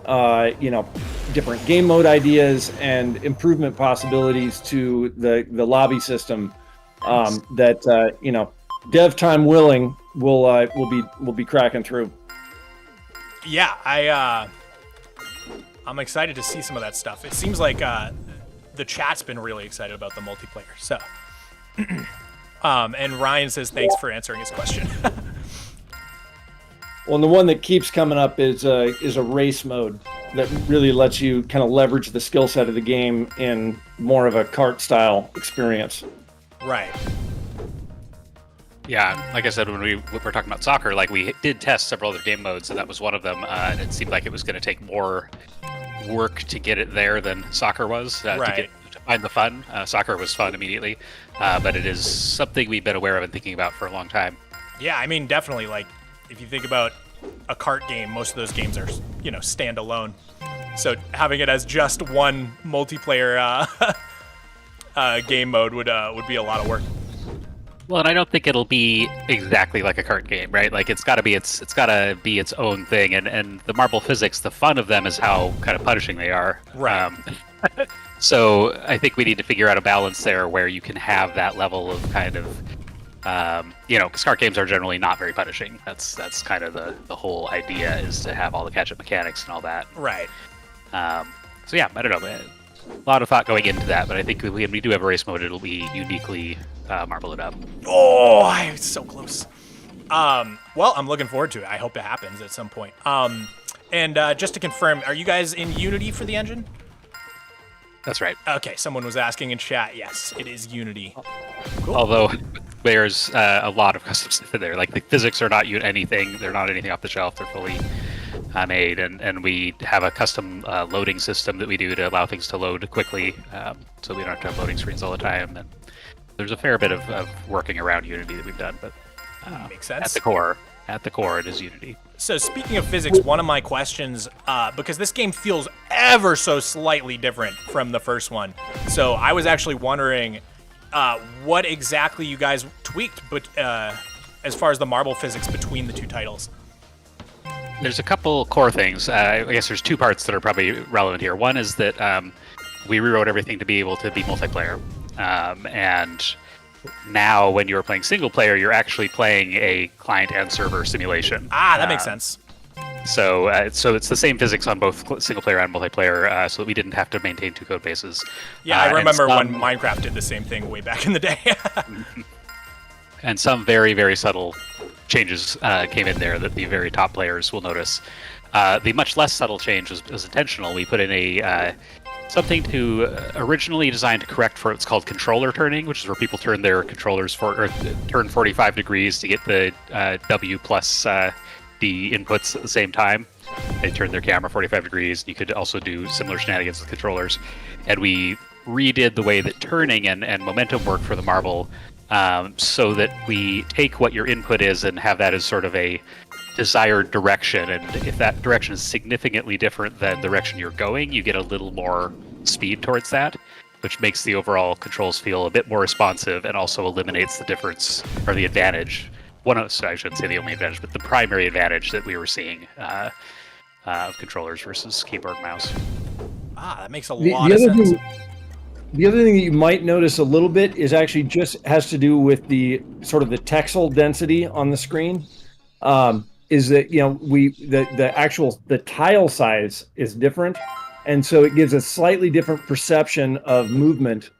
different game mode ideas and improvement possibilities to the lobby system. That dev time willing, will be cracking through. Yeah, I'm excited to see some of that stuff. It seems like the chat's been really excited about the multiplayer. So, and Ryan says thanks for answering his question. Well, and the one that keeps coming up is a race mode that really lets you kind of leverage the skill set of the game in more of a kart style experience. Right. Yeah, like I said, when we were talking about soccer, like we did test several other game modes, and that was one of them. And it seemed like it was going to take more work to get it there than soccer was. Right. To find the fun. Soccer was fun immediately, but it is something we've been aware of and thinking about for a long time. Yeah, I mean, definitely. Like, if you think about a kart game, most of those games are, standalone. So having it as just one multiplayer game mode would be a lot of work. Well, and I don't think it'll be exactly like a kart game, right? Like it's got to be its own thing, and the marble physics, the fun of them is how kind of punishing they are. Right. So I think we need to figure out a balance there where you can have that level of kind of, because kart games are generally not very punishing. That's kind of the whole idea, is to have all the catch-up mechanics and all that. Right. So yeah, I don't know. A lot of thought going into that, but I think when we do have a race mode, it'll be uniquely marble it up. Oh, I'm so close. Well, I'm looking forward to it. I hope it happens at some point. And just to confirm, are you guys in Unity for the engine? That's right. Okay, someone was asking in chat. Yes, it is Unity. Cool. Although there's a lot of custom stuff in there. Like the physics are not anything. They're not anything off the shelf. They're fully made, and we have a custom loading system that we do to allow things to load quickly, so we don't have to have loading screens all the time. And there's a fair bit of working around Unity that we've done, but makes sense. At the core, it is Unity. So speaking of physics, one of my questions, because this game feels ever so slightly different from the first one, so I was actually wondering what exactly you guys tweaked, but as far as the marble physics between the two titles. There's a couple core things. I guess there's two parts that are probably relevant here. One is that we rewrote everything to be able to be multiplayer, and now when you're playing single player, you're actually playing a client and server simulation. That makes sense. So it's the same physics on both single player and multiplayer, so that we didn't have to maintain two code bases. Yeah, I remember when Minecraft did the same thing way back in the day. And some very, very subtle changes came in there that the very top players will notice. The much less subtle change was intentional. We put in a something originally designed to correct for what's called controller turning, which is where people turn their controllers turn 45 degrees to get the W plus D inputs at the same time. They turn their camera 45 degrees. You could also do similar shenanigans with controllers. And we redid the way that turning and momentum work for the marble, so that we take what your input is and have that as sort of a desired direction, and if that direction is significantly different than the direction you're going, you get a little more speed towards that, which makes the overall controls feel a bit more responsive and also eliminates the difference or the advantage. I shouldn't say the only advantage, but the primary advantage that we were seeing of controllers versus keyboard and mouse. That makes a lot of sense. The other thing that you might notice a little bit is actually just has to do with the sort of the texel density on the screen. Is that the tile size is different, and so it gives a slightly different perception of movement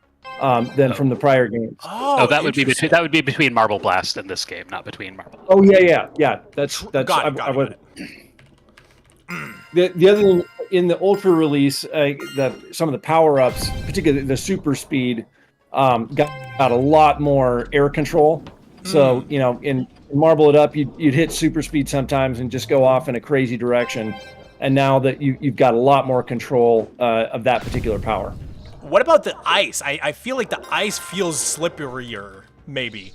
than from the prior games. That would be between Marble Blast and this game, not between Marble. Oh yeah. That's got it. The other thing in the Ultra release, some of the power ups, particularly the super speed, got a lot more air control. So in Marble It Up, you'd hit super speed sometimes and just go off in a crazy direction. And now that you've got a lot more control of that particular power. What about the ice? I feel like the ice feels slipperier, maybe.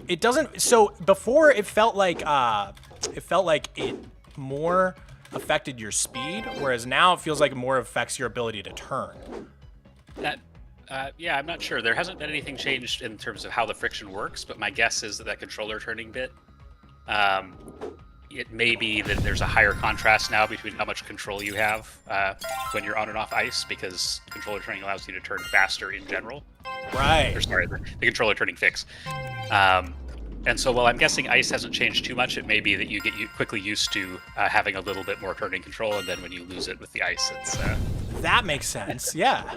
It doesn't. So before it felt like it more affected your speed, whereas now it feels like it more affects your ability to turn. Yeah, I'm not sure. There hasn't been anything changed in terms of how the friction works, but my guess is that controller turning bit, it may be that there's a higher contrast now between how much control you have when you're on and off ice, because controller turning allows you to turn faster in general. Right. Or sorry, the controller turning fix. And so while I'm guessing ice hasn't changed too much, it may be that you get quickly used to having a little bit more turning control, and then when you lose it with the ice, it's... That makes sense, yeah.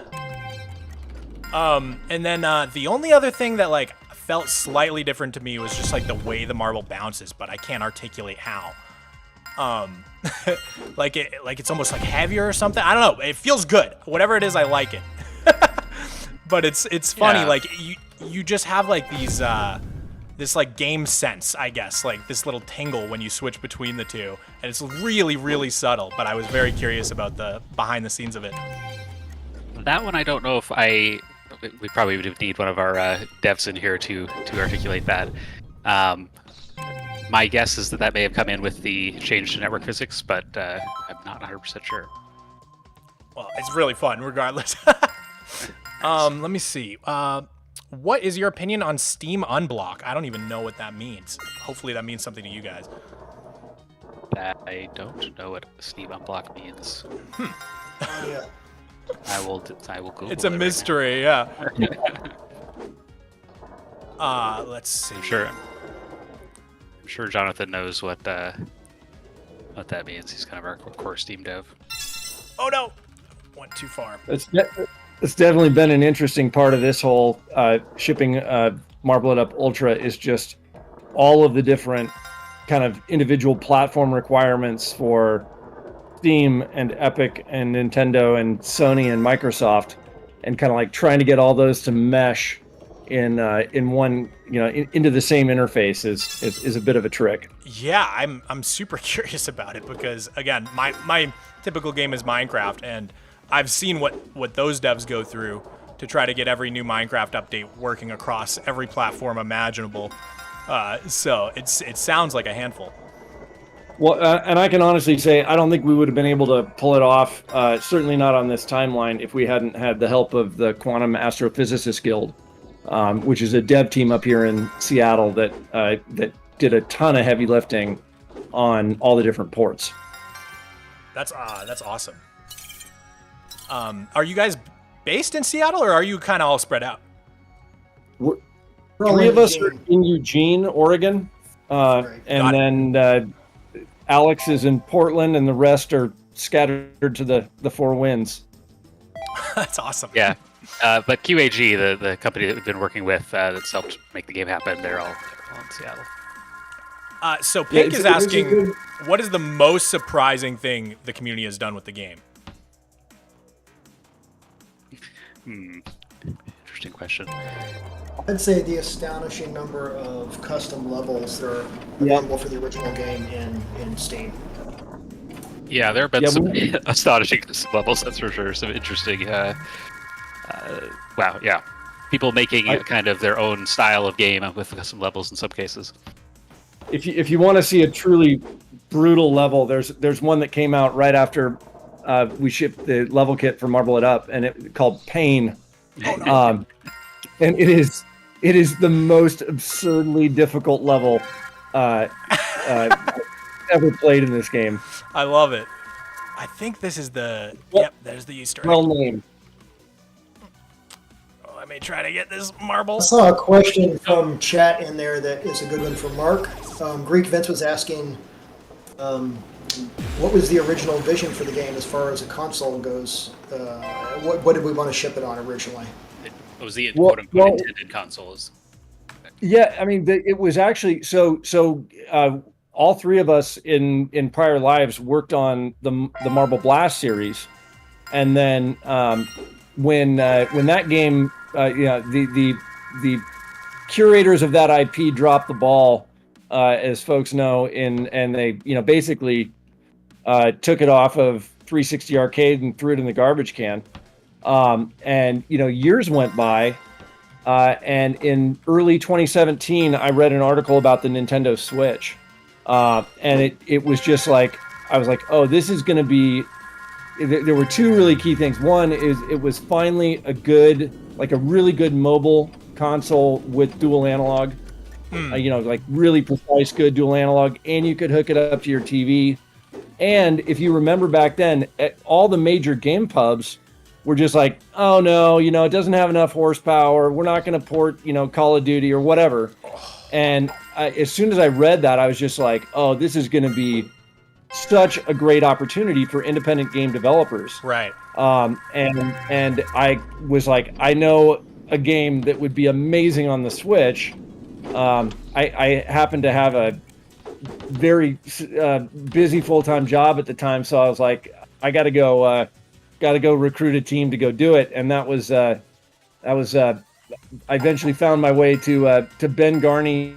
And then the only other thing that like felt slightly different to me was just like the way the marble bounces, but I can't articulate how. Like it's almost like heavier or something. I don't know. It feels good. Whatever it is, I like it. But it's funny. Yeah. Like you just have like these this like game sense, I guess, like this little tingle when you switch between the two, and it's really, really subtle. But I was very curious about the behind the scenes of it. That one, I don't know if we probably would need one of our devs in here to articulate that. My guess is that may have come in with the change to network physics, but I'm not 100% sure. Well, it's really fun regardless. Let me see. What is your opinion on Steam Unblock? I don't even know what that means. Hopefully that means something to you guys. I don't know what Steam Unblock means. Yeah. I will Google It's a it mystery, yeah. Let's see. I'm sure Jonathan knows what that means. He's kind of our core Steam dev. Oh no! Went too far. It's definitely been an interesting part of this whole shipping Marble It Up Ultra is just all of the different kind of individual platform requirements for Steam and Epic and Nintendo and Sony and Microsoft, and kind of like trying to get all those to mesh in one, into the same interface is a bit of a trick. Yeah, I'm super curious about it because again, my typical game is Minecraft, and I've seen what those devs go through to try to get every new Minecraft update working across every platform imaginable. So it sounds like a handful. Well, and I can honestly say I don't think we would have been able to pull it off, certainly not on this timeline, if we hadn't had the help of the Quantum Astrophysicists Guild, which is a dev team up here in Seattle that did a ton of heavy lifting on all the different ports. That's awesome. Are you guys based in Seattle, or are you kind of all spread out? Three of us are in Eugene, Oregon, and then Alex is in Portland, and the rest are scattered to the four winds. That's awesome. Yeah, but QAG, the company that we've been working with that's helped make the game happen, they're all in Seattle. So Pink is asking, what is the most surprising thing the community has done with the game? Interesting question. I'd say the astonishing number of custom levels that are available for the original game in Steam. Yeah, there have been some astonishing levels, that's for sure. Some interesting, wow, yeah. People making kind of their own style of game with custom levels in some cases. If you want to see a truly brutal level, there's one that came out right after we shipped the level kit for Marble It Up, and it called Pain. And it is the most absurdly difficult level ever played in this game. I love it. I think this is the... Yep, there's the Easter egg. Well named. Oh, let me try to get this marble. I saw a question from chat in there that is a good one for Mark. Greek Vince was asking, what was the original vision for the game as far as a console goes? What did we want to ship it on originally? It was the quote-unquote intended consoles. Yeah, I mean, it was actually so. All three of us in prior lives worked on the Marble Blast series, and then when that game, the curators of that IP dropped the ball, as folks know, and they basically took it off of 360 Arcade and threw it in the garbage can. And years went by, and in early 2017, I read an article about the Nintendo Switch, and it was just like, I was like, oh, this is going to be. There were two really key things. One is it was finally a really good mobile console with dual analog, like really precise, good dual analog, and you could hook it up to your TV. And if you remember back then, all the major game pubs were just like, oh no, it doesn't have enough horsepower. We're not going to port, Call of Duty or whatever. And as soon as I read that, I was just like, oh, this is going to be such a great opportunity for independent game developers. Right. And I was like, I know a game that would be amazing on the Switch. I happened to have a very busy full-time job at the time, so I was like, I got to go recruit a team to go do it, and that was I eventually found my way to Ben Garney,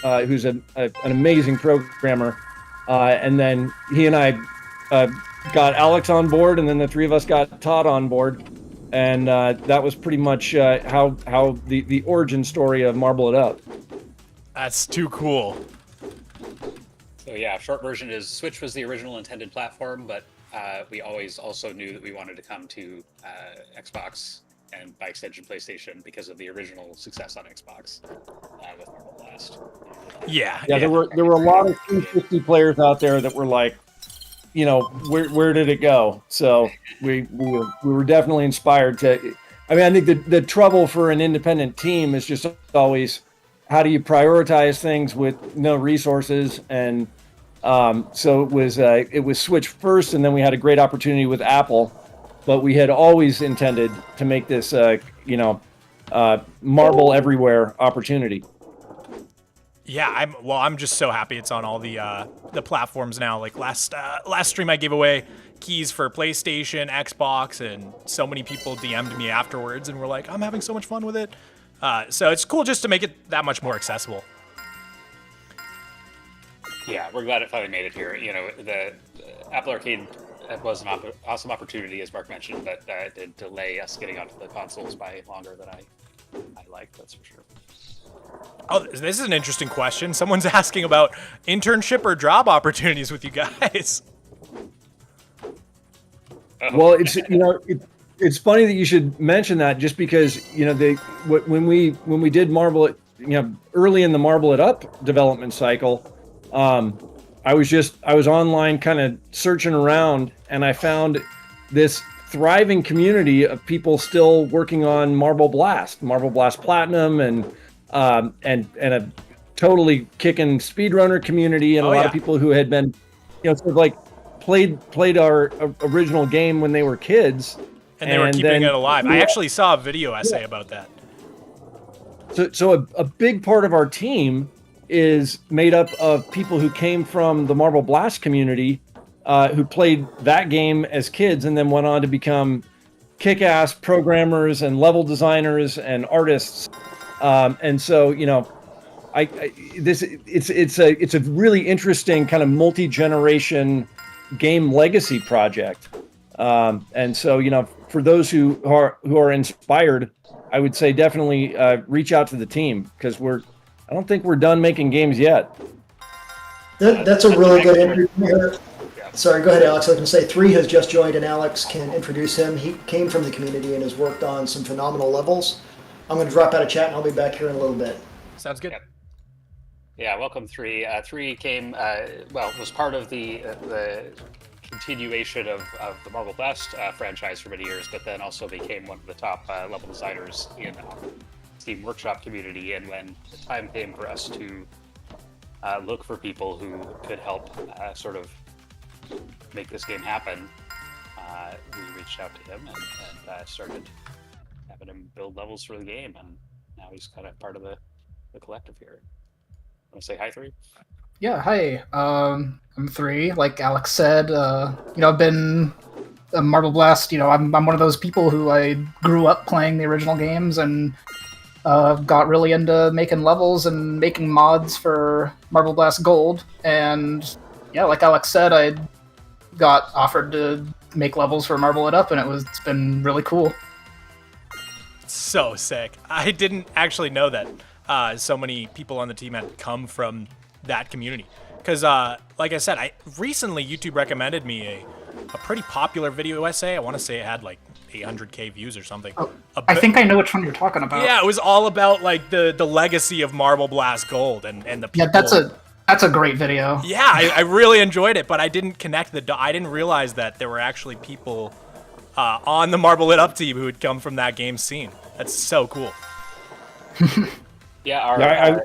who's an amazing programmer, and then he and I got Alex on board, and then the three of us got Todd on board, and that was pretty much how the origin story of Marble It Up. That's too cool. So yeah, short version is Switch was the original intended platform, but we always also knew that we wanted to come to Xbox and by extension PlayStation because of the original success on Xbox with Marble Blast. Yeah. There were a lot of 360 players out there that were like, where did it go? So we were definitely inspired to. I mean, I think the trouble for an independent team is just always, how do you prioritize things with no resources? And so it was Switch first, and then we had a great opportunity with Apple, but we had always intended to make this Marble everywhere opportunity. Yeah, I'm just so happy it's on all the platforms now. Like last stream I gave away keys for PlayStation, Xbox, and so many people DM'd me afterwards and were like, I'm having so much fun with it. So it's cool just to make it that much more accessible. Yeah, we're glad it finally made it here. The Apple Arcade was an awesome opportunity, as Mark mentioned, but it did delay us getting onto the consoles by longer than I liked, that's for sure. Oh, this is an interesting question. Someone's asking about internship or job opportunities with you guys. Well, it's funny that you should mention that, just because when we did Marble It, early in the Marble It Up development cycle, I was online kind of searching around, and I found this thriving community of people still working on Marble Blast Platinum, and a totally kicking speedrunner community, and a lot of people who had been, sort of like played our original game when they were kids. And they were keeping it alive. I actually saw a video essay about that. So a big part of our team is made up of people who came from the Marble Blast community, who played that game as kids and then went on to become kick-ass programmers and level designers and artists. And so, it's a really interesting kind of multi-generation game legacy project. And so, for those who are inspired, I would say definitely reach out to the team, because I don't think we're done making games yet. That's a really good interview. Sorry, go ahead, Alex. I was going to say 3 has just joined, and Alex can introduce him. He came from the community and has worked on some phenomenal levels. I'm going to drop out of chat, and I'll be back here in a little bit. Sounds good. Yeah, welcome 3. 3 came, was part of the continuation of the Marble Blast franchise for many years, but then also became one of the top level designers in our Steam Workshop community. And when the time came for us to look for people who could help sort of make this game happen, we reached out to him and started having him build levels for the game, and now he's kind of part of the collective here. Want to say hi, 3? Yeah, hi. I'm 3. Like Alex said, I've been a Marble Blast. I'm one of those people who I grew up playing the original games and got really into making levels and making mods for Marble Blast Gold. And yeah, like Alex said, I got offered to make levels for Marble It Up, and it's been really cool. So sick. I didn't actually know that so many people on the team had come from that community. Because, like I said, recently YouTube recommended me a pretty popular video essay. I want to say it had like 800K views or something. Oh, I think I know which one you're talking about. Yeah, it was all about like the legacy of Marble Blast Gold and the people. Yeah, that's a great video. Yeah, I really enjoyed it, but I didn't connect I didn't realize that there were actually people on the Marble Lit Up team who had come from that game scene. That's so cool. Yeah, our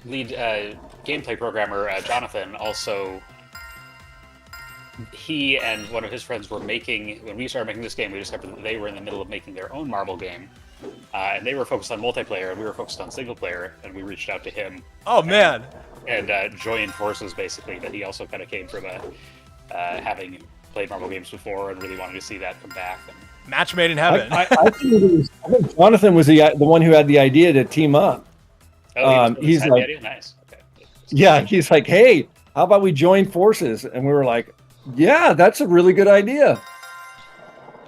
lead gameplay programmer, Jonathan, also, he and one of his friends were making, when we started making this game, we discovered that they were in the middle of making their own Marble game. And they were focused on multiplayer, and we were focused on single player, and we reached out to him. Oh, man. And joined forces, basically, that he also kind of came from having played Marble games before and really wanted to see that come back. And match made in heaven. I think Jonathan was the one who had the idea to team up. Oh, he's like, nice. Okay. Yeah, he's like, hey, how about we join forces? And we were like, yeah, that's a really good idea.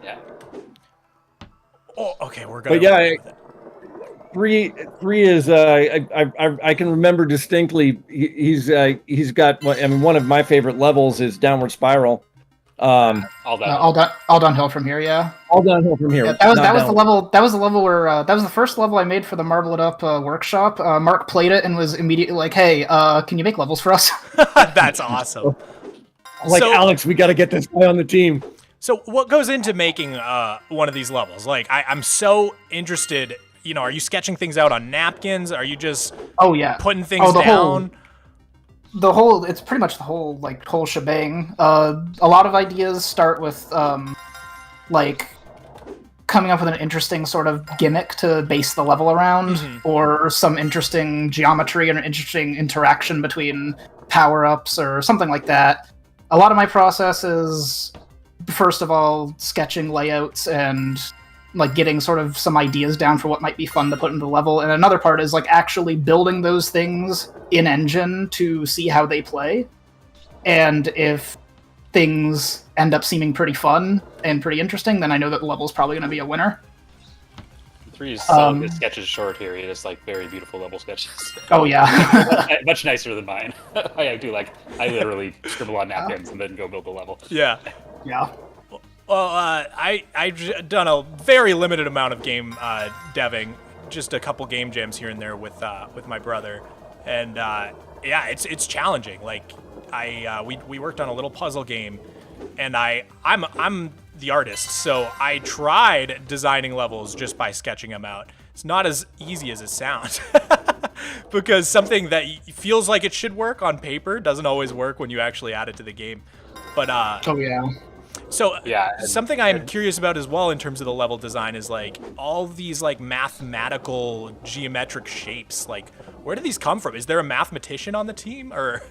Yeah. Oh, okay, we're gonna. But yeah, three is I can remember distinctly. He's got. I mean, one of my favorite levels is Downward Spiral. All downhill from here. Yeah. All downhill from here. Yeah, that was the level. That was the level where that was the first level I made for the Marble It Up workshop. Mark played it and was immediately like, "Hey, can you make levels for us?" That's awesome. Like, Alex, we got to get this guy on the team. So what goes into making one of these levels? Like, I'm so interested. You know, are you sketching things out on napkins? Are you just putting things down? It's pretty much the whole shebang. A lot of ideas start with like coming up with an interesting sort of gimmick to base the level around, or some interesting geometry and an interesting interaction between power-ups or something like that. A lot of my process is, first of all, sketching layouts and like getting sort of some ideas down for what might be fun to put into the level. And another part is like actually building those things in engine to see how they play. And if things end up seeming pretty fun and pretty interesting, then I know that the level's probably going to be a winner. 3's sketches short here. He has like very beautiful level sketches. Oh yeah. Much nicer than mine. I literally scribble on napkins and then go build the level. Yeah. Yeah. Well, I've done a very limited amount of game deving, just a couple game jams here and there with my brother, and yeah, it's challenging. Like we worked on a little puzzle game, and I'm the artist, so I tried designing levels just by sketching them out. It's not as easy as it sounds, because something that feels like it should work on paper doesn't always work when you actually add it to the game. But oh yeah. So something I'm curious about as well in terms of the level design is like all these like mathematical geometric shapes. Like, where do these come from? Is there a mathematician on the team, or?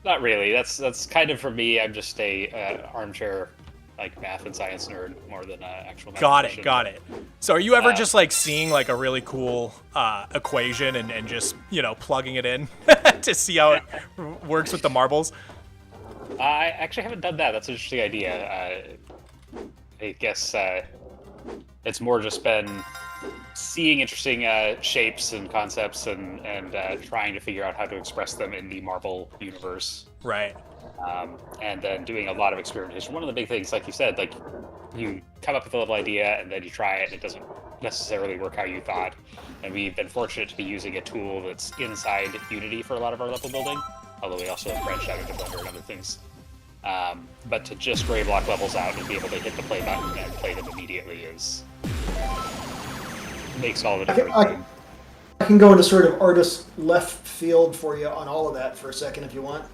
Not really. That's kind of, for me, I'm just a armchair like math and science nerd more than actual mathematician. Got it. So are you ever just like seeing like a really cool equation and just, you know, plugging it in to see how it works with the marbles? I actually haven't done that. That's an interesting idea. I guess it's more just been seeing interesting shapes and concepts and trying to figure out how to express them in the Marble universe. Right. And then doing a lot of experimentation. One of the big things, like you said, like you come up with a level idea and then you try it and it doesn't necessarily work how you thought. And we've been fortunate to be using a tool that's inside Unity for a lot of our level building, although we also have branched out into Blender and other things. But to just gray block levels out and be able to hit the play button and play them immediately makes all the difference. I can go into sort of artist left field for you on all of that for a second if you want.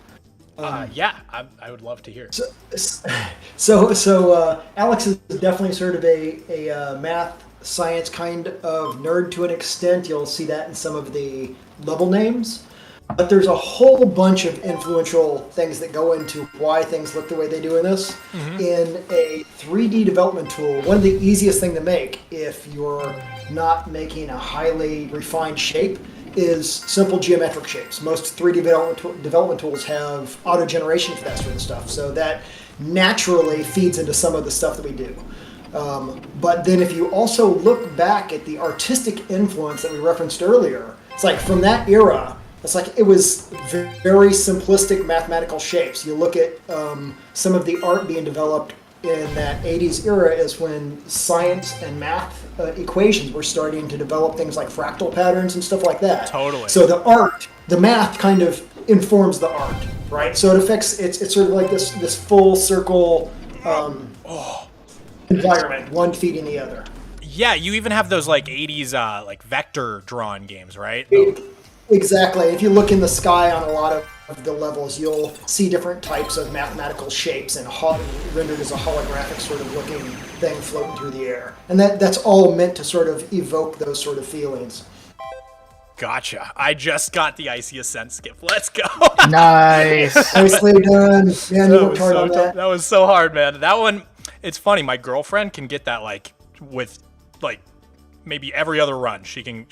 Yeah, I would love to hear. So Alex is definitely sort of a math science kind of nerd to an extent. You'll see that in some of the level names. But there's a whole bunch of influential things that go into why things look the way they do in this. Mm-hmm. In a 3D development tool, one of the easiest thing to make if you're not making a highly refined shape is simple geometric shapes. Most 3D development tools have auto generation for that sort of stuff, so that naturally feeds into some of the stuff that we do. But then if you also look back at the artistic influence that we referenced earlier, it's like from that era, it's like it was very simplistic mathematical shapes. You look at some of the art being developed in that 80s era is when science and math equations were starting to develop things like fractal patterns and stuff like that. Totally. So the math kind of informs the art, right? So it affects, it's sort of like this full circle environment, one feeding the other. Yeah, you even have those like 80s like vector drawn games, right? Exactly. If you look in the sky on a lot of the levels, you'll see different types of mathematical shapes and rendered as a holographic sort of looking thing floating through the air. And that's all meant to sort of evoke those sort of feelings. Gotcha. I just got the Icy Ascent skip. Let's go. Nice. Nicely done. Man, you worked hard on that. That was so hard, man. That one, it's funny. My girlfriend can get that like with like maybe every other run. She can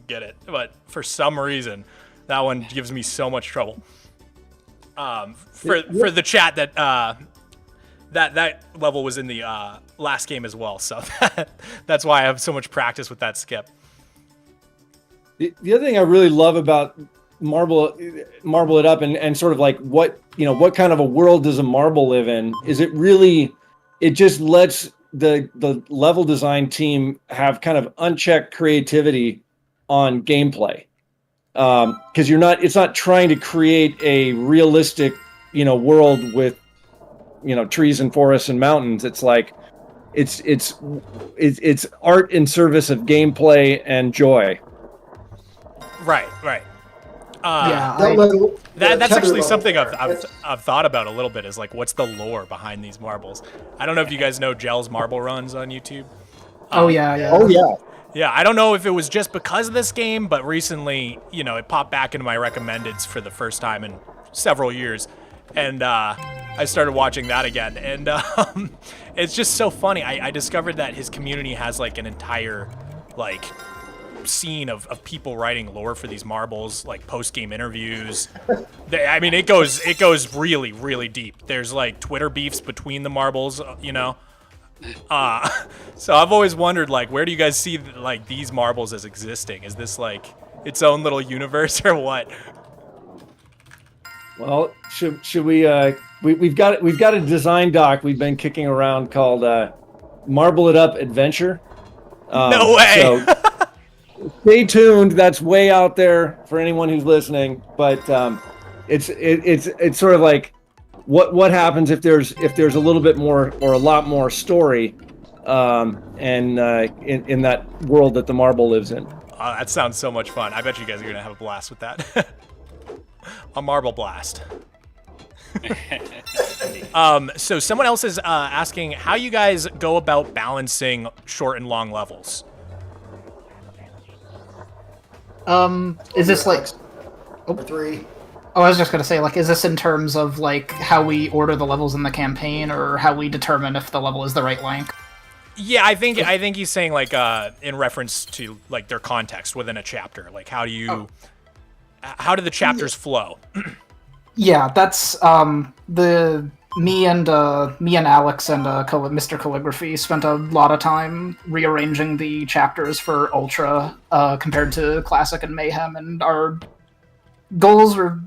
get it, but for some reason, that one gives me so much trouble. For the chat that level was in the last game as well, so that's why I have so much practice with that skip. The other thing I really love about Marble It Up and sort of like what kind of a world does a marble live in is it just lets the level design team have kind of unchecked creativity on gameplay. Because it's not trying to create a realistic, world with, trees and forests and mountains. It's like, it's art in service of gameplay and joy. Right. Yeah, That's actually something I've thought about a little bit. Is like, what's the lore behind these marbles? I don't know if you guys know Gel's marble runs on YouTube. Oh yeah. Yeah, I don't know if it was just because of this game, but recently, it popped back into my recommendeds for the first time in several years, and I started watching that again, and it's just so funny. I discovered that his community has like an entire like scene of people writing lore for these marbles, like post-game interviews. I mean, it goes really, really deep. There's like Twitter beefs between the marbles, so I've always wondered, like, where do you guys see like these marbles as existing? Is this like its own little universe or what? Well, should we? We've got a design doc we've been kicking around called Marble It Up Adventure. No way. So stay tuned. That's way out there for anyone who's listening. But it's sort of like what happens if there's a little bit more or a lot more story, and in that world that the marble lives in. That sounds so much fun. I bet you guys are gonna have a blast with that. A marble blast. So someone else is asking how you guys go about balancing short and long levels. Is this like... Number 3. Oh, I was just gonna say, like, is this in terms of, like, how we order the levels in the campaign, or how we determine if the level is the right length? Yeah, I think he's saying, like, in reference to, like, their context within a chapter. Like, how do the chapters flow? Yeah, that's, me and Alex and Mr. Calligraphy spent a lot of time rearranging the chapters for Ultra, compared to Classic and Mayhem, and our goals were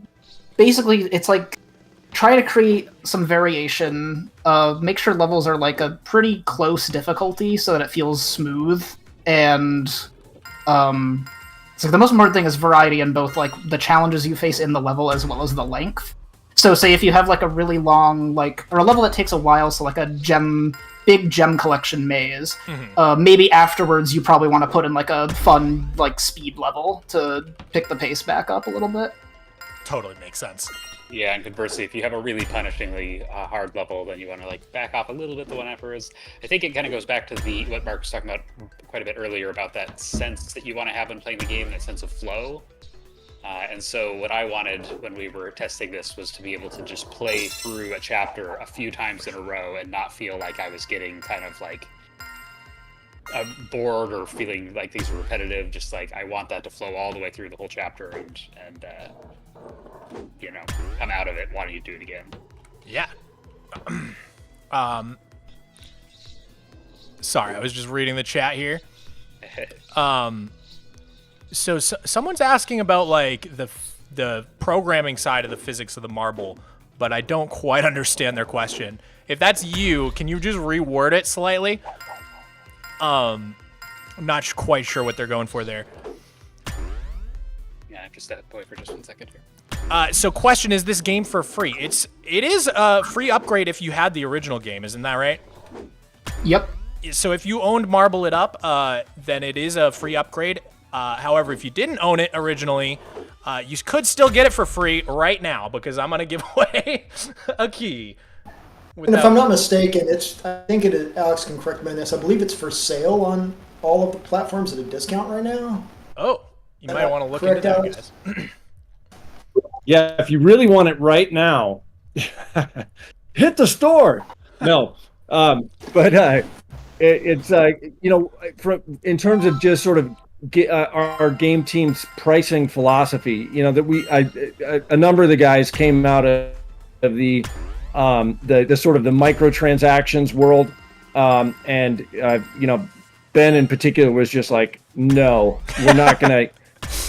basically, it's like, try to create some variation, make sure levels are like a pretty close difficulty so that it feels smooth, and it's like the most important thing is variety in both like the challenges you face in the level as well as the length. So say if you have like a really long, like, or a level that takes a while, so like a big gem collection maze, maybe afterwards you probably want to put in like a fun like speed level to pick the pace back up a little bit. Totally makes sense. Yeah, and conversely, if you have a really punishingly hard level, then you want to like back off a little bit the one afterwards. I think it kind of goes back to what Mark was talking about quite a bit earlier about that sense that you want to have when playing the game, that sense of flow. And so what I wanted when we were testing this was to be able to just play through a chapter a few times in a row and not feel like I was getting kind of like bored or feeling like these were repetitive. Just like I want that to flow all the way through the whole chapter and come out of it wanting to do it again. Yeah. Sorry, I was just reading the chat here. So someone's asking about like the programming side of the physics of the marble but I don't quite understand their question. If that's you, can you just reword it slightly? I'm not quite sure what they're going for there. Yeah, I'm just at boy for just 1 second here. So question, is this game for free? It is a free upgrade if you had the original game, isn't that right? Yep. So if you owned Marble It Up, then it is a free upgrade. However, if you didn't own it originally, you could still get it for free right now because I'm gonna give away a key. And if I'm not mistaken, I think it is, Alex can correct me on this, I believe it's for sale on all of the platforms at a discount right now. Oh, you might want to look into that, guys. Yeah, if you really want it right now, hit the store. No, but it's you know, in terms of just sort of our game team's pricing philosophy, you know, that a number of the guys came out of the sort of the microtransactions world, and you know, Ben in particular was just like, no, we're not gonna.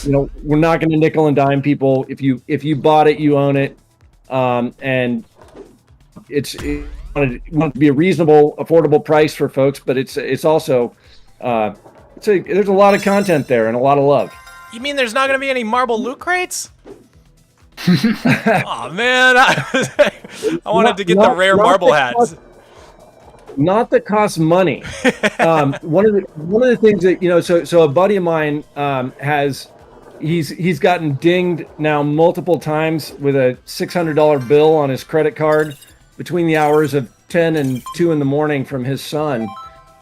You know, we're not going to nickel and dime people. If you bought it, you own it, and it want to be a reasonable, affordable price for folks. But it's also there's a lot of content there and a lot of love. You mean there's not going to be any marble loot crates? Oh man, I wanted to get the rare marble hats. Not that costs money. One of the things that, you know, so a buddy of mine he's gotten dinged now multiple times with a $600 bill on his credit card between the hours of 10 and 2 in the morning from his son.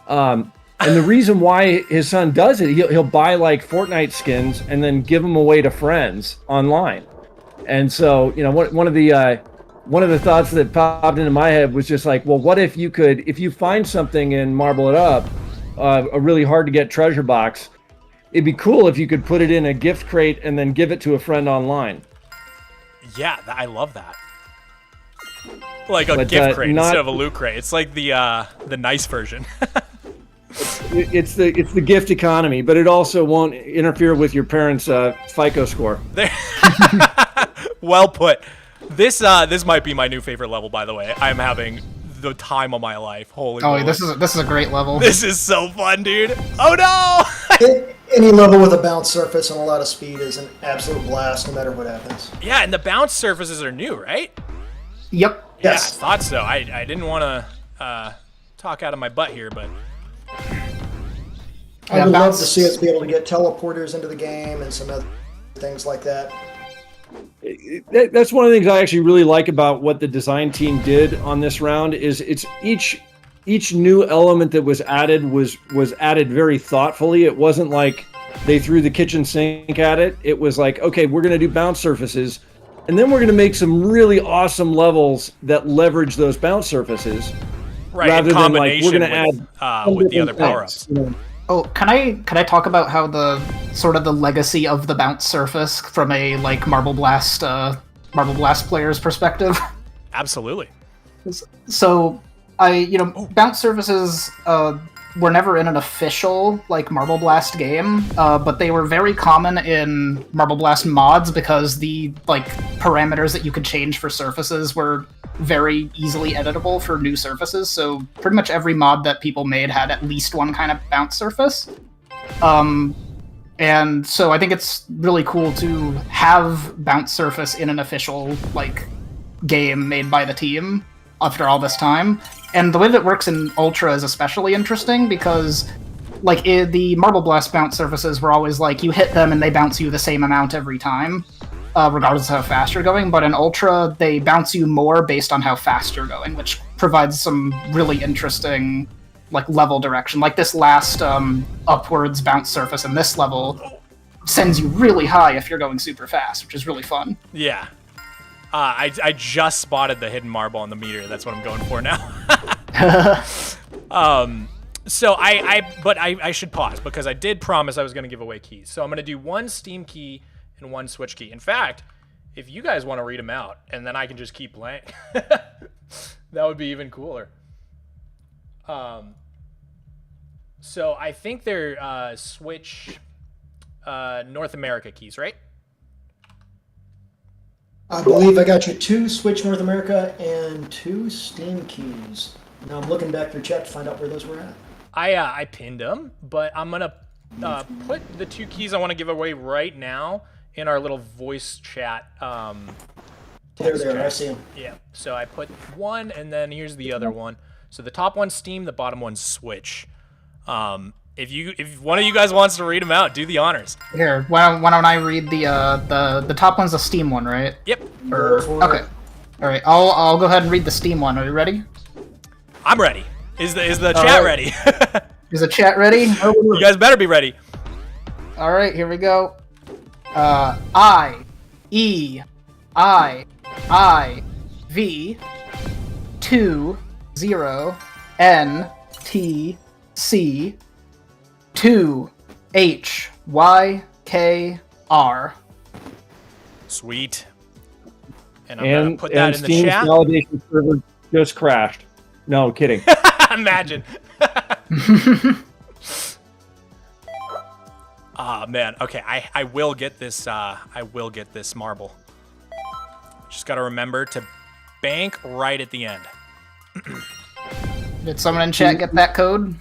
And the reason why his son does it, he'll buy like Fortnite skins and then give them away to friends online. And so, you know, one of the thoughts that popped into my head was just like, well, what if you find something in Marble It Up, a really hard to get treasure box, it'd be cool if you could put it in a gift crate and then give it to a friend online. Yeah, I love that. Like a gift crate instead of a loot crate. It's like the nice version. It's the gift economy, but it also won't interfere with your parents' FICO score. Well put. This might be my new favorite level, by the way. I'm having the time of my life. Holy moly. This is a great level. This is so fun, dude. Oh no! Any level with a bounce surface and a lot of speed is an absolute blast, no matter what happens. Yeah, and the bounce surfaces are new, right? Yep. Yes. Yeah, I thought so. I didn't want to talk out of my butt here, but I would love to see us be able to get teleporters into the game and some other things like that. That's one of the things I actually really like about what the design team did on this round is it's each new element that was added was added very thoughtfully. It wasn't like they threw the kitchen sink at it. It was like, okay, we're going to do bounce surfaces, and then we're going to make some really awesome levels that leverage those bounce surfaces. Right, rather in combination than like we're going to add with the other power-ups. You know? Oh, can I talk about how the sort of the legacy of the bounce surface from a like Marble Blast player's perspective? Absolutely. So bounce surfaces were never in an official like Marble Blast game, but they were very common in Marble Blast mods because the like parameters that you could change for surfaces were very easily editable for new surfaces. So pretty much every mod that people made had at least one kind of bounce surface. And so I think it's really cool to have bounce surface in an official like game made by the team after all this time. And the way that it works in Ultra is especially interesting because like the Marble Blast bounce surfaces were always like you hit them and they bounce you the same amount every time, regardless of how fast you're going. But in Ultra, they bounce you more based on how fast you're going, which provides some really interesting like level direction. Like this last upwards bounce surface in this level sends you really high if you're going super fast, which is really fun. Yeah. I just spotted the hidden marble on the meter. That's what I'm going for now. So I should pause because I did promise I was going to give away keys. So I'm going to do one Steam key and one Switch key. In fact, if you guys want to read them out and then I can just keep playing, that would be even cooler. So I think they're Switch North America keys, right? I believe I got you 2 Switch North America and 2 Steam keys. Now I'm looking back through chat to find out where those were at. I pinned them, but I'm gonna put the 2 keys I want to give away right now in our little voice chat. There, I see them. Yeah. So I put one, and then here's the other one. So the top one's Steam, the bottom one's Switch. If one of you guys wants to read them out, do the honors. Here, why don't I read the top one's the Steam one, right? Yep. Okay. All right, I'll go ahead and read the Steam one. Are you ready? I'm ready. Is the chat ready? Is the chat ready? You guys better be ready. All right, here we go. I E I V 2 0 N T C 2 H Y K R. Sweet. And I'm gonna put that in the Steam's chat. validation server just crashed. No, kidding. Imagine. Ah, man. Okay, I will get this. I will get this marble. Just gotta remember to bank right at the end. Did someone in chat get that code?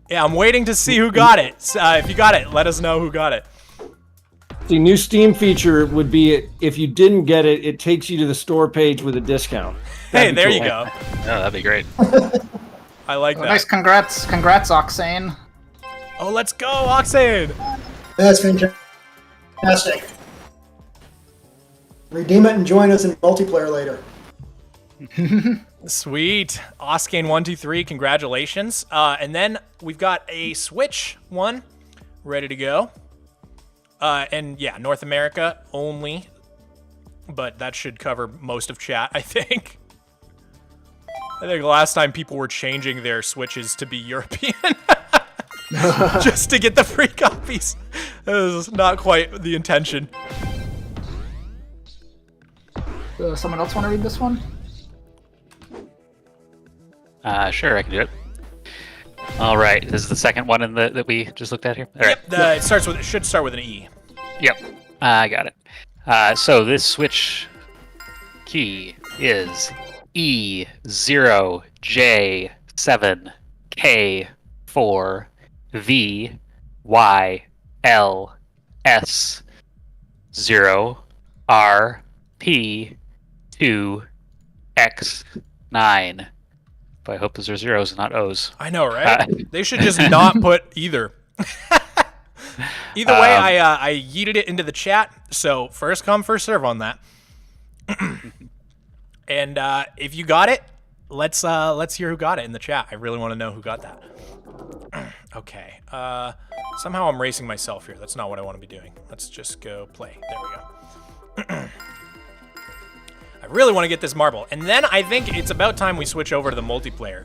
Yeah, I'm waiting to see who got it. If you got it, let us know who got it. The new Steam feature would be if you didn't get it, it takes you to the store page with a discount. Hey, there you go. Oh, that'd be great. I like that. Nice, congrats, Oxane. Oh, let's go, Oxane! That's fantastic. Redeem it and join us in multiplayer later. Sweet. Oskane123, congratulations. And then we've got a Switch one ready to go. And yeah, North America only, but that should cover most of chat, I think. I think last time people were changing their Switches to be European just to get the free copies. That was not quite the intention. Someone else want to read this one? Sure, I can do it. All right, this is the second one that we just looked at here. All right. Yep, it should start with an E. Yep, I got it. So this Switch key is E0J7KY4VY-L-S0RP2X9. But I hope those are zeros and not O's. I know, right? They should just not put either. Either way, I yeeted it into the chat, so first come, first serve on that. And if you got it, let's hear who got it in the chat. I really want to know who got that. Okay. Somehow I'm racing myself here. That's not what I want to be doing. Let's just go play. There we go. I really want to get this marble. And then I think it's about time we switch over to the multiplayer.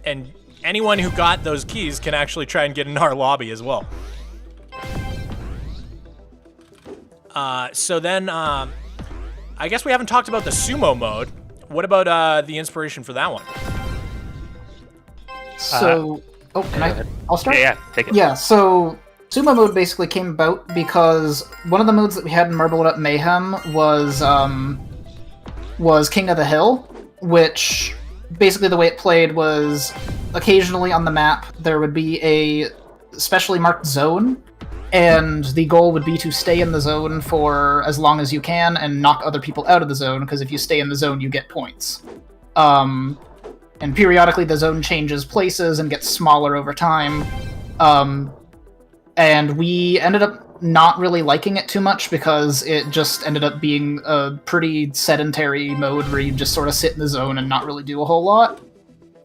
And anyone who got those keys can actually try and get in our lobby as well. So then, I guess we haven't talked about the Sumo mode. What about the inspiration for that one? So, I'll start? Yeah, take it. Yeah, so Sumo mode basically came about because one of the modes that we had in Marble Up Mayhem was King of the Hill, which basically the way it played was occasionally on the map there would be a specially marked zone, and the goal would be to stay in the zone for as long as you can and knock other people out of the zone, because if you stay in the zone you get points. And periodically the zone changes places and gets smaller over time. And we ended up not really liking it too much because it just ended up being a pretty sedentary mode where you just sort of sit in the zone and not really do a whole lot.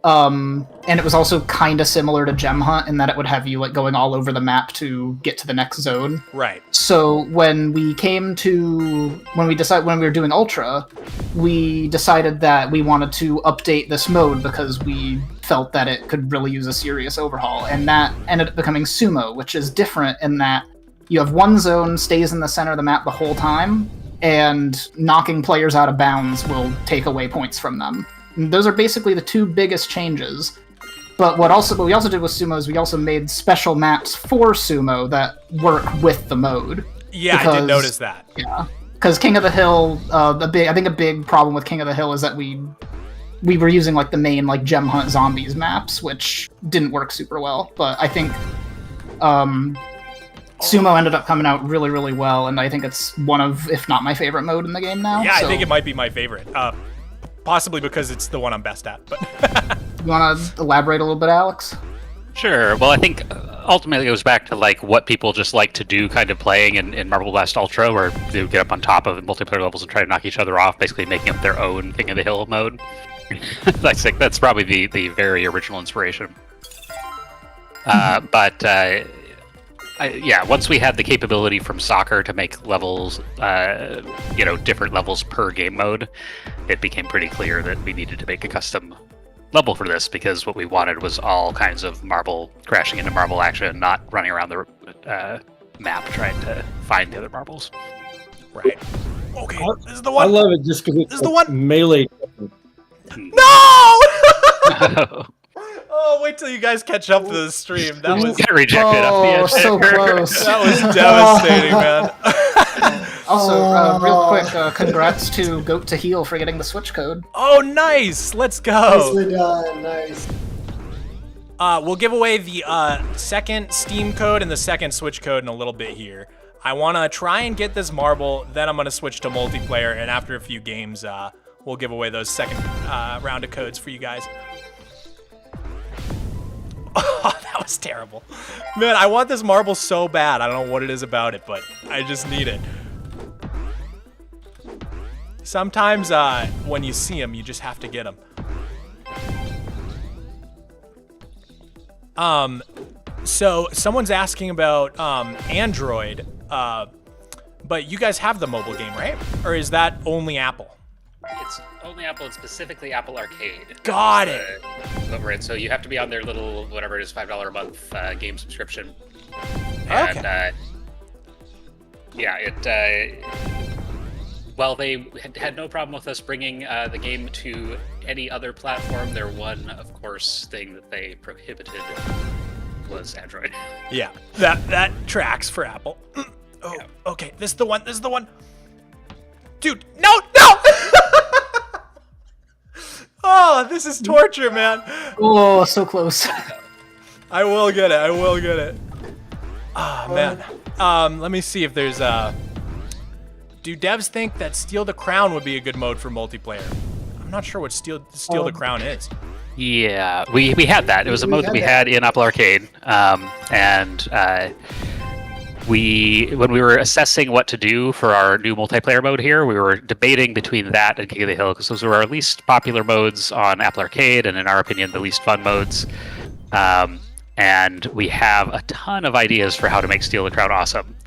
And it was also kind of similar to Gem Hunt in that it would have you like going all over the map to get to the next zone. Right. So when we were doing Ultra, we decided that we wanted to update this mode because we felt that it could really use a serious overhaul, and that ended up becoming Sumo, which is different in that you have one zone stays in the center of the map the whole time, and knocking players out of bounds will take away points from them. And those are basically the two biggest changes. But what we also did with Sumo is we also made special maps for Sumo that work with the mode. Yeah, I did notice that. Yeah, because King of the Hill, I think a big problem with King of the Hill is that we were using like the main like gem hunt zombies maps, which didn't work super well. But I think Sumo ended up coming out really, really well, and I think it's one of, if not my favorite mode in the game now. Yeah, so. I think it might be my favorite. Possibly because it's the one I'm best at. But You want to elaborate a little bit, Alex? Sure. Well, I think ultimately it goes back to like what people just like to do, kind of playing in Marble Blast Ultra, where they get up on top of multiplayer levels and try to knock each other off, basically making up their own King of the Hill mode. I think that's probably the very original inspiration. Yeah, once we had the capability from soccer to make levels, different levels per game mode, it became pretty clear that we needed to make a custom level for this, because what we wanted was all kinds of marble crashing into marble action, not running around the map trying to find the other marbles. right. Okay, this is the one. I love it just because it's This is the one. melee. No! Oh, wait till you guys catch up to the stream. That was Got rejected off the edge. so there. close. that was devastating, man. Also, real quick, congrats to Goat to Heal for getting the Switch code. Oh, nice. Let's go. Nicely done. Nice. We'll give away the second Steam code and the second Switch code in a little bit here. I want to try and get this marble, then I'm going to switch to multiplayer, and after a few games, we'll give away those second round of codes for you guys. Oh, that was terrible. Man, I want this marble so bad. I don't know what it is about it, but I just need it. Sometimes when you see them, you just have to get them. So someone's asking about Android, but you guys have the mobile game, right? Or is that only Apple? It's only Apple, and specifically Apple Arcade. Got it. Over it, so you have to be on their little, whatever it is, $5 a month game subscription. Okay. And, while they had no problem with us bringing the game to any other platform, their one, of course, thing that they prohibited was Android. Yeah, that tracks for Apple. Oh, yeah. Okay, this is the one. This is the one. Dude, no! Oh, this is torture, man. Oh, so close. I will get it. I will get it. Ah, man. Let me see if there's do devs think that Steal the Crown would be a good mode for multiplayer? I'm not sure what Steal the Crown is. Yeah, we had that. It was a mode that we had in Apple Arcade, when we were assessing what to do for our new multiplayer mode here, we were debating between that and King of the Hill, because those were our least popular modes on Apple Arcade, and in our opinion, the least fun modes. And we have a ton of ideas for how to make Steal the Crown awesome.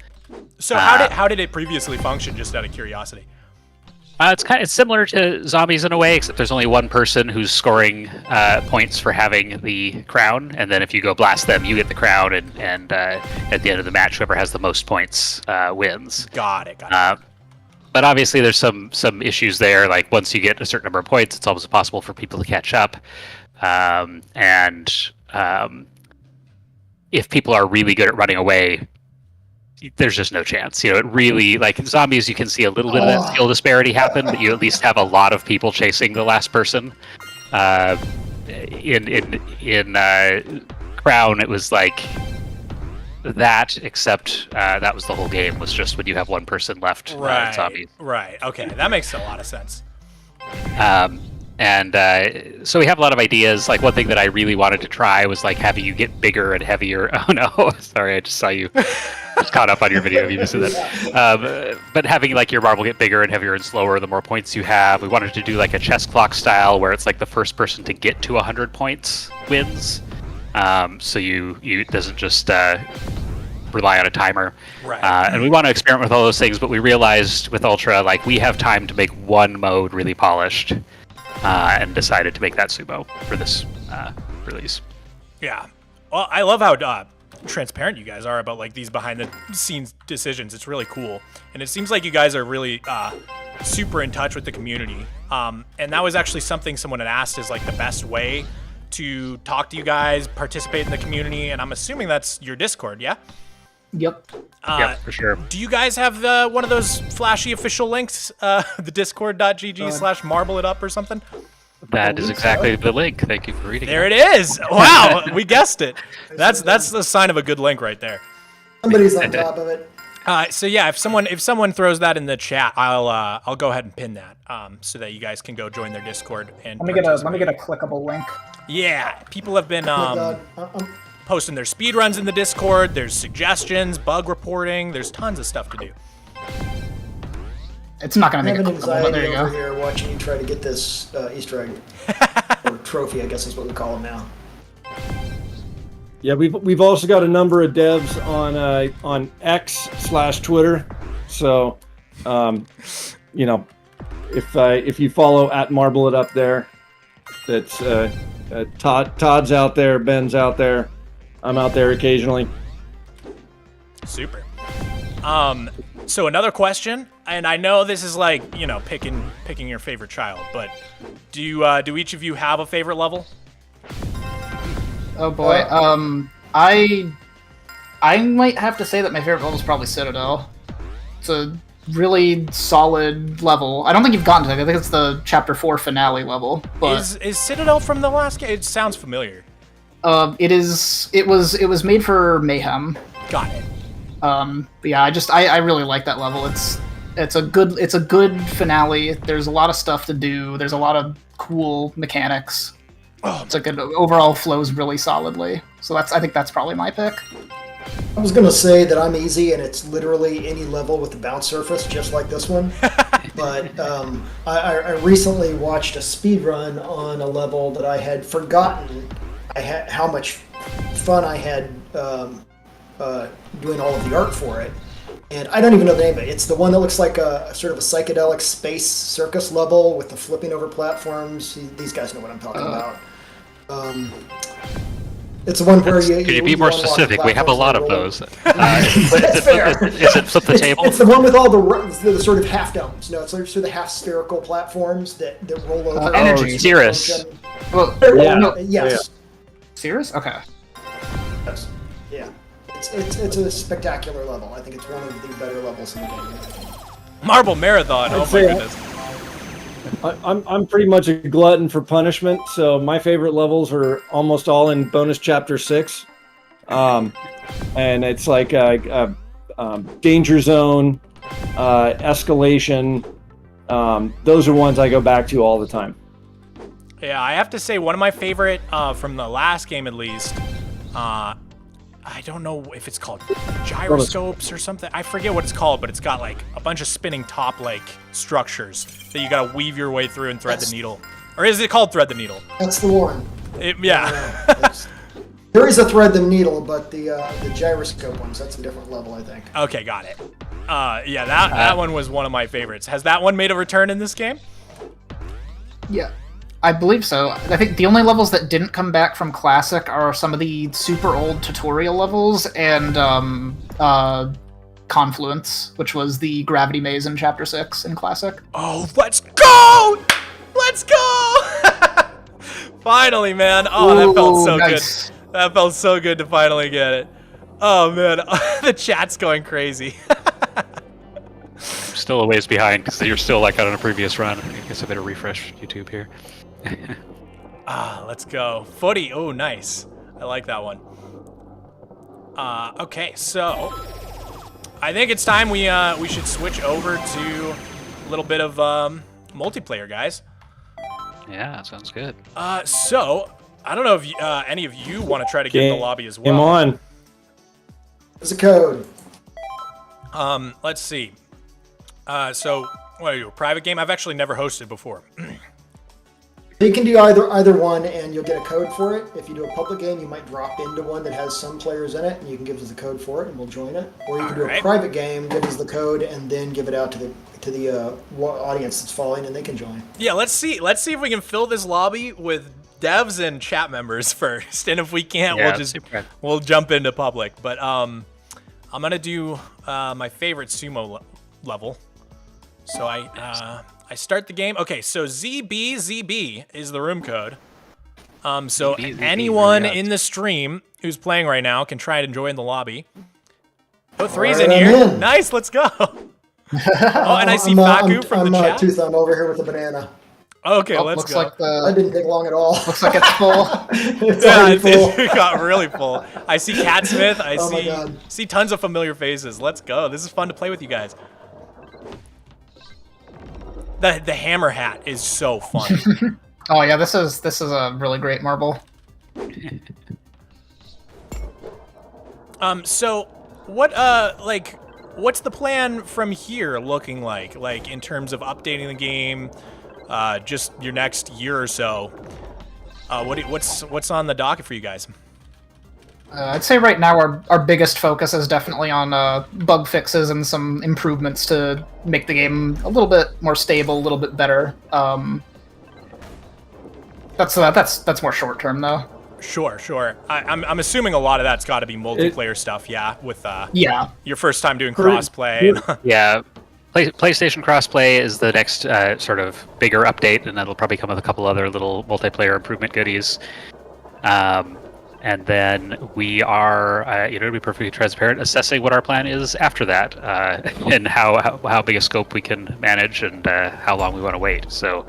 So how did it previously function, just out of curiosity? It's similar to Zombies in a way, except there's only one person who's scoring points for having the crown, and then if you go blast them, you get the crown, and at the end of the match, whoever has the most points wins. Got it. But obviously, there's some issues there. Like once you get a certain number of points, it's almost impossible for people to catch up, if people are really good at running away, there's just no chance. It really, like Zombies, you can see a little bit of that skill disparity happen, but you at least have a lot of people chasing the last person. In Crown, it was like that, except that was the whole game, was just when you have one person left. Right. Zombies. Right. Okay, that makes a lot of sense. So we have a lot of ideas. Like one thing that I really wanted to try was like having you get bigger and heavier. Oh no, sorry, I just saw you. I was caught up on your video. You missed that. But having like your marble get bigger and heavier and slower, the more points you have. We wanted to do like a chess clock style, where it's like the first person to get to 100 points wins. So it doesn't just rely on a timer. Right. And we want to experiment with all those things, but we realized with Ultra, like we have time to make one mode really polished, and decided to make that Sumo for this release. Yeah. Well, I love how transparent you guys are about like these behind the scenes decisions. It's really cool, and it seems like you guys are really super in touch with the community. And that was actually something someone had asked, is like the best way to talk to you guys, participate in the community, and I'm assuming that's your Discord, yeah? Yep. Yeah, for sure. Do you guys have one of those flashy official links? The discord.gg/marble it up or something? That is exactly the link. Thank you for reading There it is. Wow, we guessed it. That's the sign of a good link right there. Somebody's on top of it. So yeah, if someone throws that in the chat, I'll go ahead and pin that so that you guys can go join their Discord and Let me get a clickable link. Yeah, people have been Oh my God. posting their speedruns in the Discord. There's suggestions, bug reporting. There's tons of stuff to do. It's not going I to have make an it clickable, but there anxiety you over go. here watching you try to get this Easter egg. Or trophy, I guess is what we call them now. Yeah, we've also got a number of devs on X/Twitter. So, if you follow @MarbleItUp there, that's Todd's out there, Ben's out there, I'm out there occasionally. Super. So another question, and I know this is like, picking your favorite child, but do each of you have a favorite level? Oh boy. I might have to say that my favorite level is probably Citadel. It's a really solid level. I don't think you've gotten to it. I think it's the Chapter 4 finale level. But Is Citadel from the last game? It sounds familiar. it is. It was made for Mayhem. Got it. But yeah, I really like that level. It's a good finale. There's a lot of stuff to do. There's a lot of cool mechanics. It's like it overall flows really solidly. So I think that's probably my pick. I was gonna say that I'm easy, and it's literally any level with a bounce surface, just like this one. But I recently watched a speed run on a level that I had forgotten. How much fun I had doing all of the art for it, and I don't even know the name of it. It's the one that looks like a sort of a psychedelic space circus level with the flipping over platforms. These guys know what I'm talking about. It's the one where Could you be more specific? We have a lot of those. Is it flip the table? It's the one with all the sort of half domes. No, it's sort of the half spherical platforms that roll over. Energy. Cirrus. Well, Yeah. no, Yes. serious? Okay. Yes. Yeah. It's a spectacular level. I think it's one of the better levels in the game. Marble Marathon. Oh my say goodness. I'm pretty much a glutton for punishment, so my favorite levels are almost all in bonus chapter 6, and it's like danger zone, escalation. Those are ones I go back to all the time. Yeah, I have to say one of my favorite from the last game at least. I don't know if it's called gyroscopes or something. I forget what it's called, but it's got like a bunch of spinning top like structures that you gotta weave your way through and thread the needle. Or is it called thread the needle? That's the one. Yeah. There is a thread the needle, but the gyroscope ones, that's a different level, I think. Okay, got it. Yeah, that one was one of my favorites. Has that one made a return in this game? Yeah, I believe so. I think the only levels that didn't come back from Classic are some of the super old tutorial levels and Confluence, which was the gravity maze in Chapter 6 in Classic. Oh, let's go! Let's go! Finally, man. Oh, that felt so nice. good. That felt so good to finally get it. Oh, man. The chat's going crazy. Still a ways behind because you're still like on a previous run. I guess I better refresh YouTube here. Let's go. Footy. Oh, nice. I like that one. Okay, so I think it's time we should switch over to a little bit of multiplayer, guys. Yeah, sounds good. So I don't know if any of you want to try to get in the lobby as well. Game on. There's a code. Let's see. So what are you? A private game? I've actually never hosted before. You can do either one, and you'll get a code for it. If you do a public game, you might drop into one that has some players in it, and you can give us the code for it, and we'll join it. Or you can do a private game, give us the code, and then give it out to the audience that's following, and they can join. Yeah, let's see. Let's see if we can fill this lobby with devs and chat members first, and if we can't, we'll jump into public. But I'm gonna do my favorite sumo level. So I start the game. Okay, so ZB is the room code. So anyone in the stream who's playing right now can try and join the lobby. Oh, three's All in right, here. I'm in. Nice, let's go. Oh, and I see Faku from the chat. Tooth, I'm over here with the banana. Okay, Oh, let's looks go. like That didn't take long at all. looks like it's full. It's Yeah, already full. it got really full. I see Cat Smith. I Oh my God. see tons of familiar faces. Let's go. This is fun to play with you guys. The hammer hat is so fun. Oh yeah, this is a really great marble. So what what's the plan from here looking like? Like in terms of updating the game, just your next year or so. What's on the docket for you guys? I'd say right now our biggest focus is definitely on bug fixes and some improvements to make the game a little bit more stable, a little bit better. That's more short term though. Sure. I'm assuming a lot of that's got to be multiplayer stuff, yeah. With Yeah. your first time doing crossplay. Yeah, PlayStation crossplay is the next sort of bigger update, and that'll probably come with a couple other little multiplayer improvement goodies. And then we are, to be perfectly transparent, assessing what our plan is after that, and how big a scope we can manage, and how long we want to wait. So,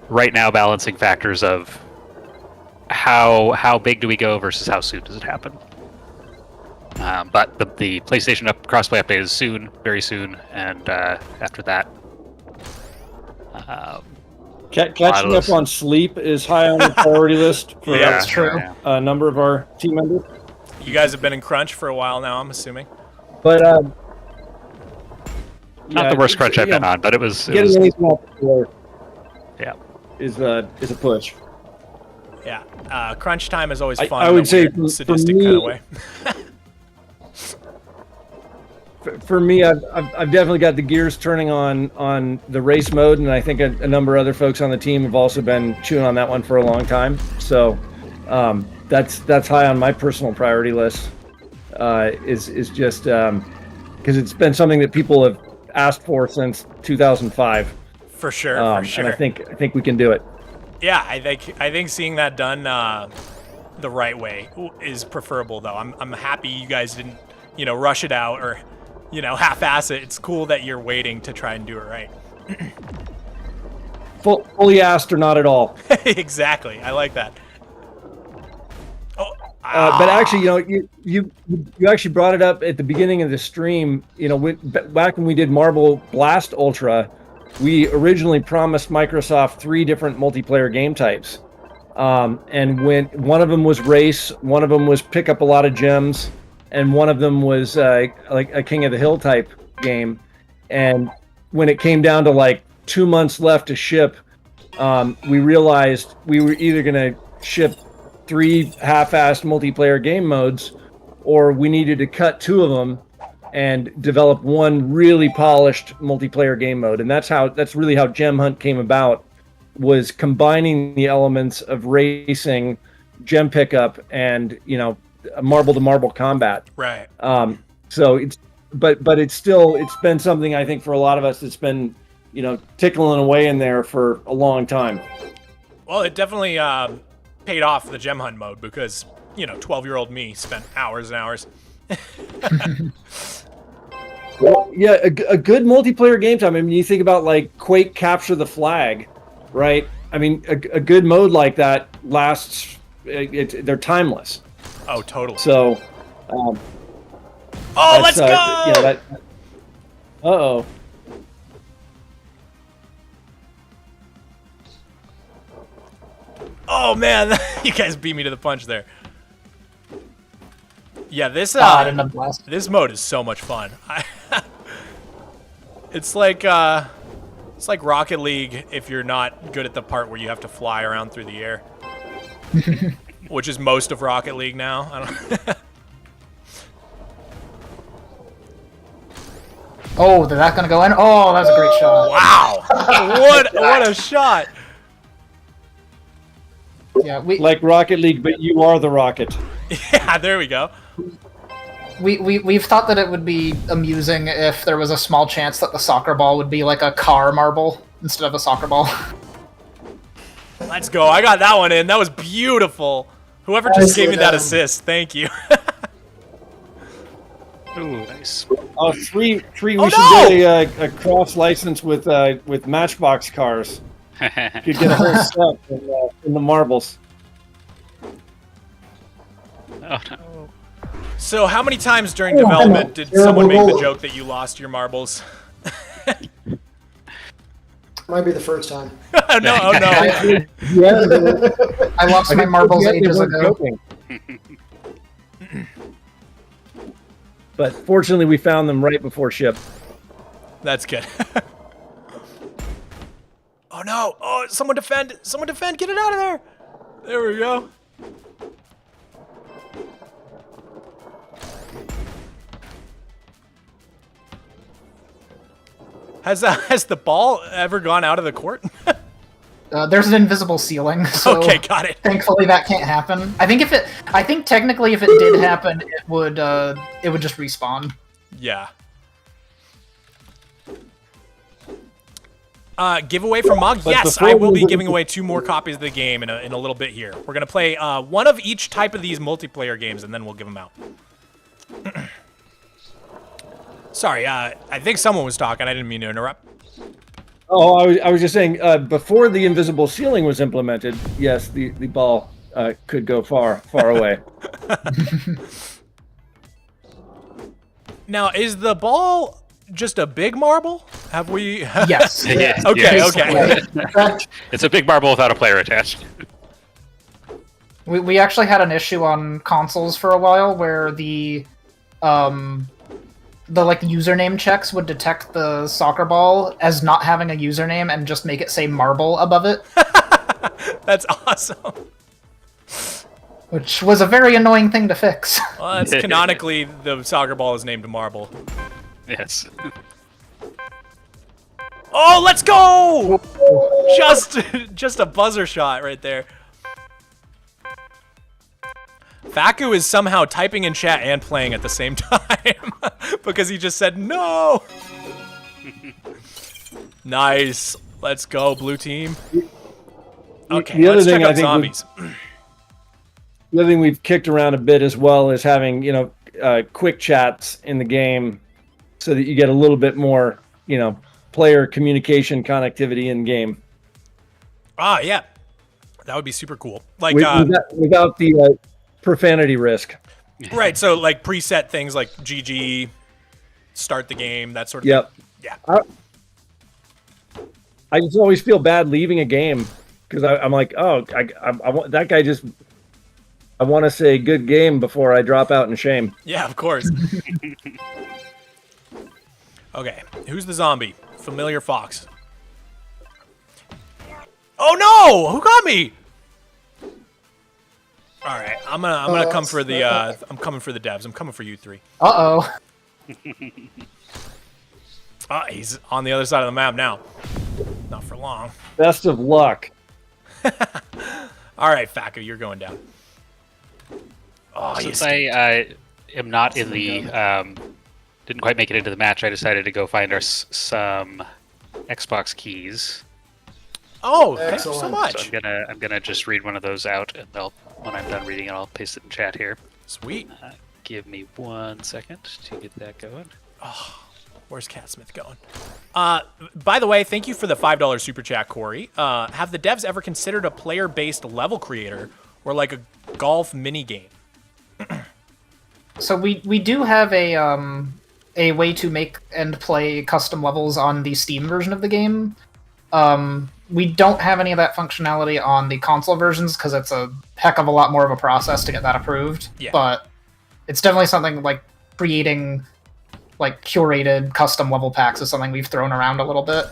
right now, balancing factors of how big do we go versus how soon does it happen. But the PlayStation crossplay update is soon, very soon, and after that. Catching up on sleep is high on the priority list for Yeah, That's true. Yeah. a number of our team members. You guys have been in crunch for a while now, I'm assuming. But Not the worst crunch I've been on, but it was. Getting anything off the floor Yeah. is a push. Yeah, crunch time is always I fun. would in a say weird, for sadistic me- kind of way. For me, I've definitely got the gears turning on the race mode, and I think a number of other folks on the team have also been chewing on that one for a long time. So that's high on my personal priority list. Is just because it's been something that people have asked for since 2005. For sure. And I think we can do it. Yeah, I think seeing that done the right way is preferable, though. I'm happy you guys didn't, rush it out or, half-ass it. It's cool that you're waiting to try and do it right. Fully asked or not at all. Exactly. I like that. Oh, But actually, you actually brought it up at the beginning of the stream. Back when we did Marble Blast Ultra, we originally promised Microsoft 3 different multiplayer game types. And when one of them was race, one of them was pick up a lot of gems, and one of them was like a King of the Hill type game. And when it came down to like 2 months left to ship, we realized we were either going to ship 3 half-assed multiplayer game modes, or we needed to cut 2 of them and develop one really polished multiplayer game mode. And that's really how Gem Hunt came about, was combining the elements of racing, gem pickup, and marble to marble combat. right. So it's it's been something, I think, for a lot of us that's been tickling away in there for a long time. Well, it definitely paid off the gem hunt mode because 12-year-old me spent hours and hours. Well, yeah, a good multiplayer game time. I mean, you think about like Quake Capture the Flag, right? I mean, a good mode like that lasts. They're timeless. Oh, totally. So, Let's go! Uh-oh. Oh man, you guys beat me to the punch there. Yeah, this I didn't have blast. this mode is so much fun. It's like Rocket League if you're not good at the part where you have to fly around through the air, which is most of Rocket League now. I don't. Oh, is that gonna go in? Oh, that's a great shot. Wow! what a shot! Yeah, we Like Rocket League, but you are the rocket. Yeah, there we go. we've thought that it would be amusing if there was a small chance that the soccer ball would be like a car marble instead of a soccer ball. Let's go. I got that one in. That was beautiful. Whoever just gave me that assist, thank you. Ooh, nice. Oh, three. We Oh, should get a cross license with Matchbox cars. You could get a whole set in the marbles. Oh no. So how many times during development did someone make the joke that you lost your marbles? Might be the first time. No, oh no. Yeah, I lost my marbles ages ago. But fortunately, we found them right before ship. That's good. Oh no! Oh, someone defend! Someone defend! Get it out of there! There we go. Has the ball ever gone out of the court? There's an invisible ceiling, so Okay, got it. thankfully that can't happen. I think technically if it did happen, it would just respawn. Yeah. Giveaway from Mog? But Yes, before I will we be go- giving away 2 more copies of the game in a little bit here. We're going to play one of each type of these multiplayer games, and then we'll give them out. Sorry, I think someone was talking. I didn't mean to interrupt. Oh, I was just saying, before the invisible ceiling was implemented, yes, the ball could go far away. Now, is the ball just a big marble? Have we... Yes. Yeah, Okay, yeah. okay. In fact, It's a big marble without a player attached. We actually had an issue on consoles for a while where the username checks would detect the soccer ball as not having a username and just make it say marble above it, That's awesome. which was a very annoying thing to fix. Well, that's canonically, the soccer ball is named Marble. Yes. Oh, let's go! Just a buzzer shot right there. Faku is somehow typing in chat and playing at the same time because he just said no. Nice. Let's go, blue team. Okay, The other let's thing check out I think zombies. The other thing we've kicked around a bit as well is having, quick chats in the game so that you get a little bit more, player communication connectivity in game. Ah, yeah. That would be super cool. Like, Without the profanity risk. right, so like preset things like GG, start the game, that sort of Yep. thing. Yeah. I just always feel bad leaving a game because I'm like, oh, I want that guy just. I want to say good game before I drop out in shame. Yeah, of course. Okay, who's the zombie? Familiar fox. Oh no! Who got me? All right, I'm gonna come for the I'm coming for the devs. I'm coming for you 3. Uh-oh. He's on the other side of the map now. Not for long. Best of luck. All right, Faku, you're going down. Oh, Since I am not in the didn't quite make it into the match, I decided to go find some Xbox keys. Oh, thank you so Excellent. much. So I'm gonna just read one of those out, and when I'm done reading it, I'll paste it in chat here. Sweet. Give me 1 second to get that going. Where's Catsmith going? By the way, thank you for the $5 super chat, Corey. Have the devs ever considered a player-based level creator or like a golf mini game? So we do have a way to make and play custom levels on the Steam version of the game. We don't have any of that functionality on the console versions because it's a heck of a lot more of a process to get that approved. Yeah. But it's definitely something like creating like curated custom level packs is something we've thrown around a little bit.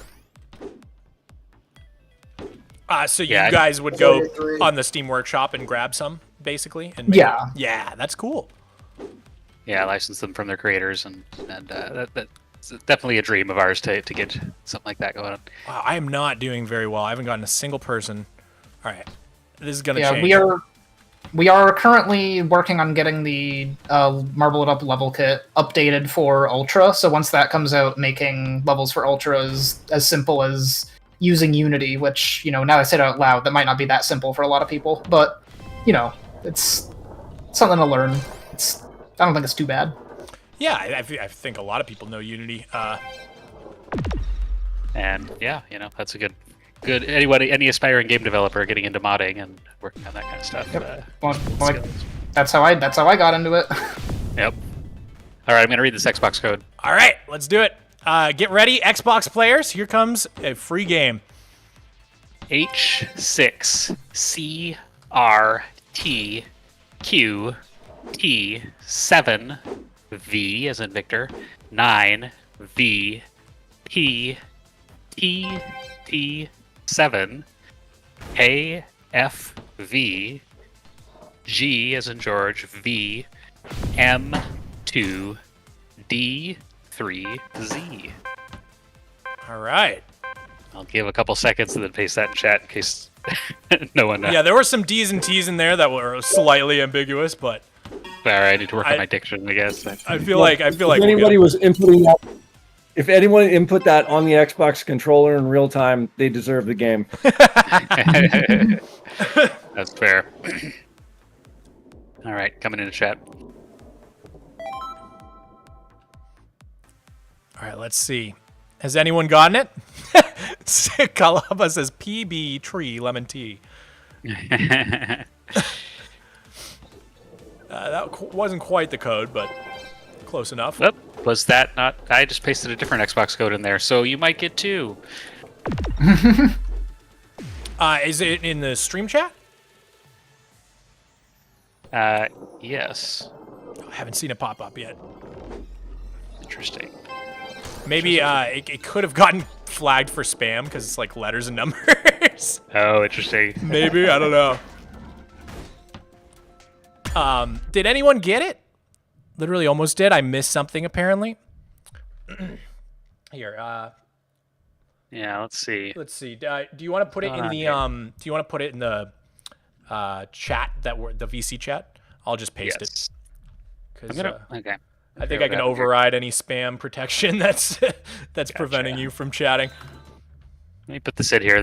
So you Yeah. guys would go 33. on the Steam Workshop and grab some, basically? And Yeah. Yeah, that's cool. Yeah, license them from their creators, and that's definitely a dream of ours to get something like that going on. Wow, I am not doing very well. I haven't gotten a single person. All right. This is going to Yeah, change. we are currently working on getting the Marble It Up level kit updated for Ultra. So once that comes out, making levels for Ultra is as simple as using Unity, which, now that I say it out loud, that might not be that simple for a lot of people. But, it's something to learn. I don't think it's too bad. Yeah, I think a lot of people know Unity. And yeah, that's a good any aspiring game developer getting into modding and working on that kind of stuff. Yep. Well, that's how I got into it. Yep. All right, I'm gonna read this Xbox code. All right, let's do it. Get ready, Xbox players. Here comes a free game. H6CRTQT7V as in Victor 9VPTT7 KFV G as in George V M2 D3Z. All right. I'll give a couple seconds and then paste that in chat in case no one knows. Yeah, there were some D's and T's in there that were slightly ambiguous, but All right, I need to work on my diction, I guess. I feel like if anybody was inputting that, if anyone input that on the Xbox controller in real time, they deserve the game. That's fair. All right, coming into chat. All right, let's see. Has anyone gotten it? Kalaba says PB tree lemon tea. That wasn't quite the code, but close enough. Oh, was that not? I just pasted a different Xbox code in there, so you might get two. Is it in the stream chat? Yes. I haven't seen it pop up yet. Interesting. Maybe it could have gotten flagged for spam because it's like letters and numbers. Oh, interesting. Maybe, I don't know. Did anyone get it? Literally almost did. I missed something apparently. Here, yeah, let's see. let's see. Do you want to put it in the do you want to put it in the chat the VC chat? I'll just paste it. Okay. I think I can override any spam protection that's preventing you from chatting. Let me put this in here.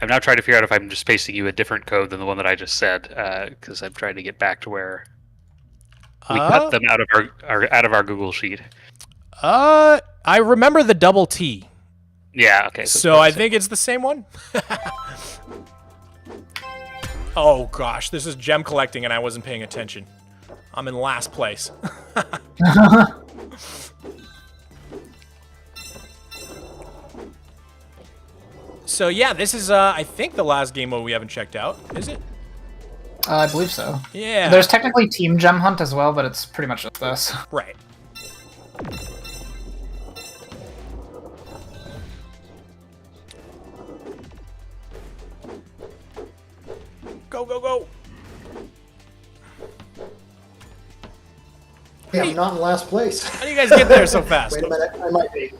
I'm now trying to figure out if I'm just pasting you a different code than the one that I just said, because I'm trying to get back to where we cut them out of our Google sheet. I remember the double T. Yeah. Okay. So I think it's the same one. Oh gosh, this is gem collecting, and I wasn't paying attention. I'm in last place. So yeah, this is I think the last game mode we haven't checked out. Is it? I believe so. Yeah. There's technically Team Gem Hunt as well, but it's pretty much just this. Right. Go, go, go. Hey, I'm not in last place. How do you guys get there so fast? Wait a minute, I might be.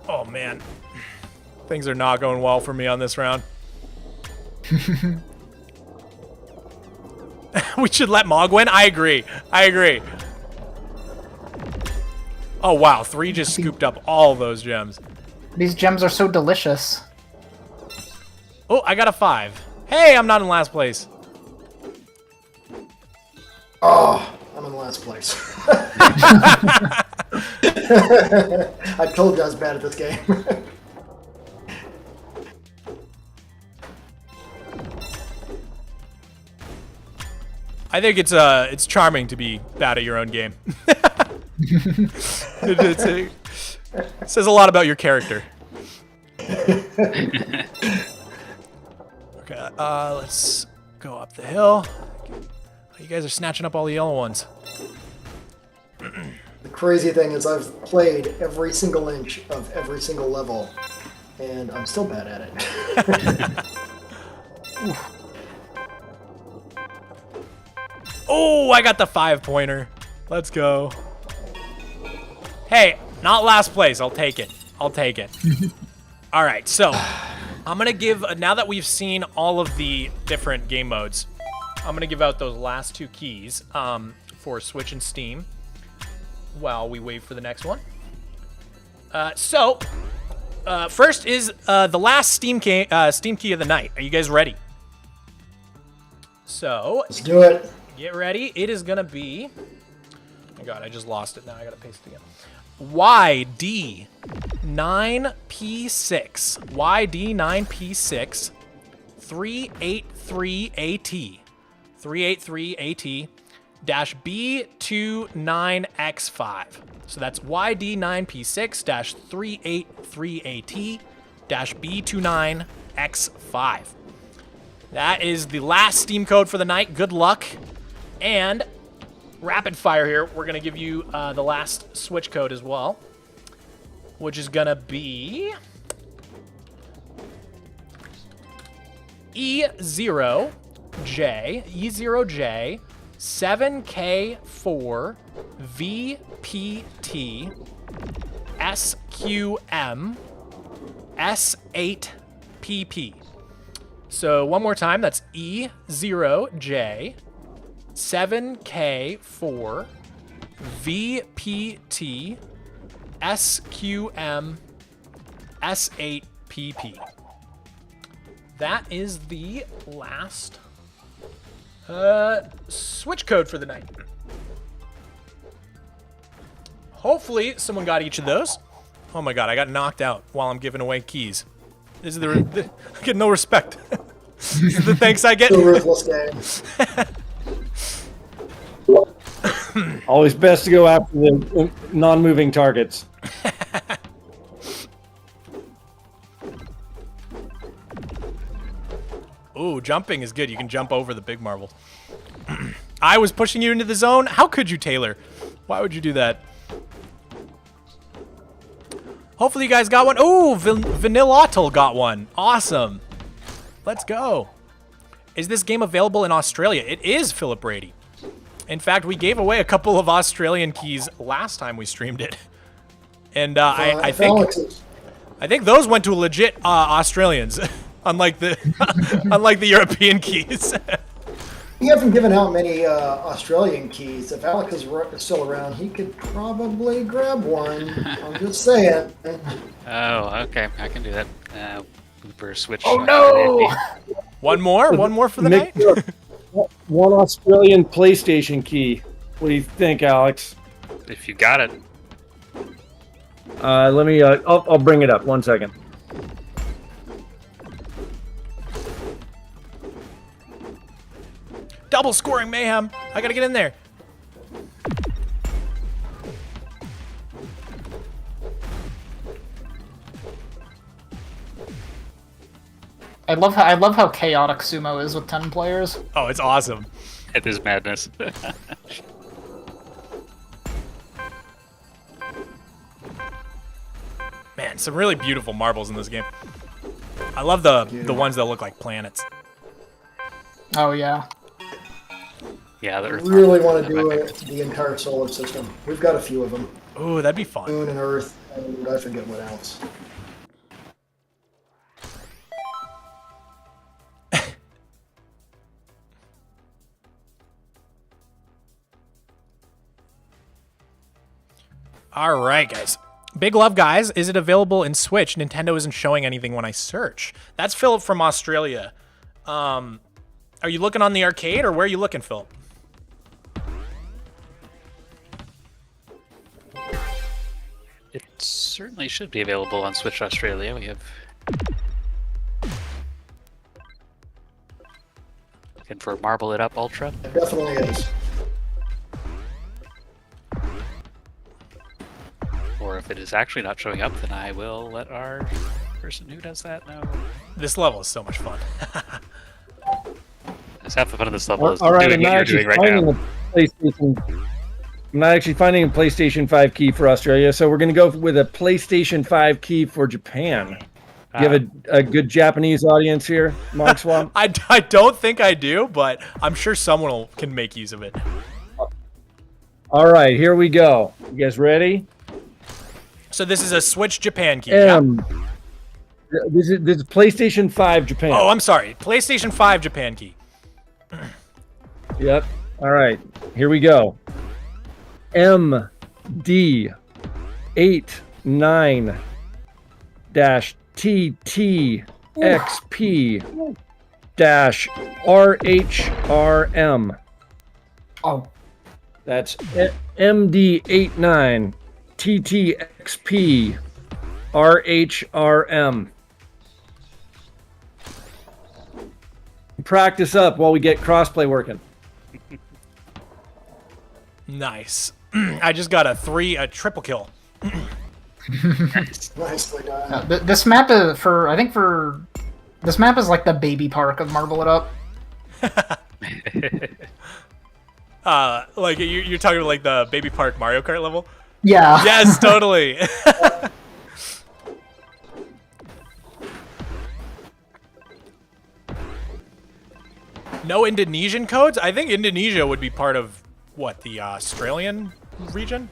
Oh man, things are not going well for me on this round. We should let Mog win. I agree. Oh wow, 3 just scooped up all those gems. These gems are so delicious. Oh, I got a 5. Hey, I'm not in last place. Oh, I'm in last place. I told you I was bad at this game. I think it's charming to be bad at your own game. It says a lot about your character. Okay, let's go up the hill. You guys are snatching up all the yellow ones. The crazy thing is I've played every single inch of every single level, and I'm still bad at it. Oh, I got the 5-pointer. Let's go. Hey, not last place. I'll take it. All right, so I'm going to give, now that we've seen all of the different game modes, I'm going to give out those last 2 keys for Switch and Steam while we wait for the next one. So, first is the last Steam key of the night. Are you guys ready? So Let's do it. get ready. It is gonna be. Oh my God, I just lost it. Now I gotta paste it again. YD9P6. YD9P6. 383AT. 383AT. Dash B29X5. So that's YD9P6-383AT dash B29X5. That is the last Steam code for the night. Good luck. And rapid fire here, we're going to give you the last Switch code as well, which is going to be E0J 7K4 VPT SQM S8PP. So one more time, that's E0J 7K4 VPT SQM S8PP. That is the last Switch code for the night. Hopefully someone got each of those. Oh my God, I got knocked out while I'm giving away keys. This is I get no respect. This is the thanks I get. The ruthless game. Always best to go after the non-moving targets. Ooh, jumping is good. You can jump over the big marbles. I was pushing you into the zone. How could you, Taylor? Why would you do that? Hopefully you guys got one. Ooh, Vanillotl got one. Awesome. Let's go. Is this game available in Australia? It is, Philip Brady. In fact, we gave away a couple of Australian keys last time we streamed it. And I think those went to legit Australians. Unlike the European keys. We haven't given out many Australian keys. If Alec is still around, he could probably grab one. I'm just saying. Oh, okay. I can do that. Uber Switch. Oh no! One more for the night. One Australian PlayStation key. What do you think, Alex? If you got it. Let me. I'll bring it up. 1 second. Double scoring mayhem. I gotta get in there. I love how chaotic Sumo is with 10 players. Oh, it's awesome. It is madness. Man, some really beautiful marbles in this game. I love the ones that look like planets. Oh yeah. Yeah, the I Earth. really want to do the entire solar system. We've got a few of them. Ooh, that'd be fun. Moon and Earth, and I forget what else. All right, guys. Big love, guys. Is it available in Switch? Nintendo isn't showing anything when I search. That's Philip from Australia. Are you looking on the arcade, or where are you looking, Philip? It certainly should be available on Switch Australia. We have. Looking for Marble It Up Ultra. It definitely is. Or if it is actually not showing up, then I will let our person who does that know. This level is so much fun. Just half the fun of this level is All right, doing what you're doing right now. I'm not actually finding a PlayStation 5 key for Australia, so we're going to go with a PlayStation 5 key for Japan. Do you have a good Japanese audience here, Mogswamp? I don't think I do, but I'm sure someone can make use of it. All right, here we go. You guys ready? So this is a Switch Japan key. This is PlayStation 5 Japan. Oh, I'm sorry. PlayStation 5 Japan key. Yep. All right, here we go. M.2 dash TTXP dash RHRM. Oh, That's MD89 TTXP RHRM. Practice up while we get crossplay working. Nice. I just got a triple kill. Nicely done. this map is this map is like the baby park of Marble It Up. Like you're talking about like the Baby Park Mario Kart level? Yeah. Yes, totally. No Indonesian codes? I think Indonesia would be part of what, the Australian region?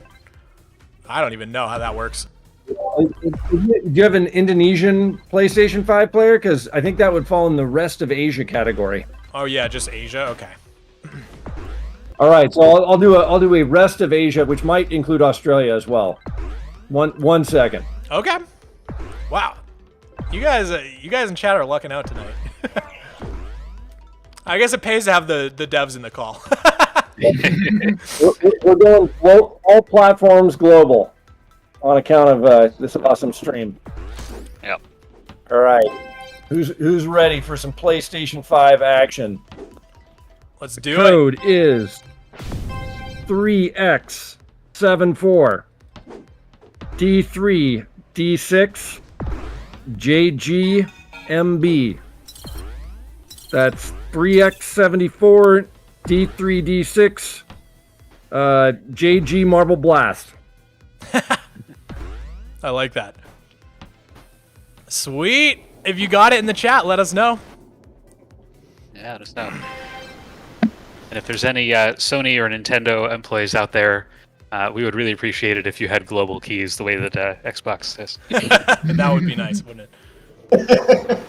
I don't even know how that works. Do you have an Indonesian PlayStation 5 player? Because I think that would fall in the rest of Asia category. Oh yeah, just Asia. Okay. All right, so I'll do a rest of Asia, which might include Australia as well. One second. Okay. Wow. You guys in chat are lucking out tonight. I guess it pays to have the devs in the call. We're going all platforms global on account of this awesome stream. Yep. All right. Who's ready for some PlayStation 5 action? Let's do it. Code is 3X74 D3D6 JGMB. That's 3X74 D3D6 JG Marble Blast. I like that. Sweet. If you got it in the chat, let us know. Yeah, just know. And if there's any Sony or Nintendo employees out there, we would really appreciate it if you had global keys the way that Xbox does. That would be nice, wouldn't it?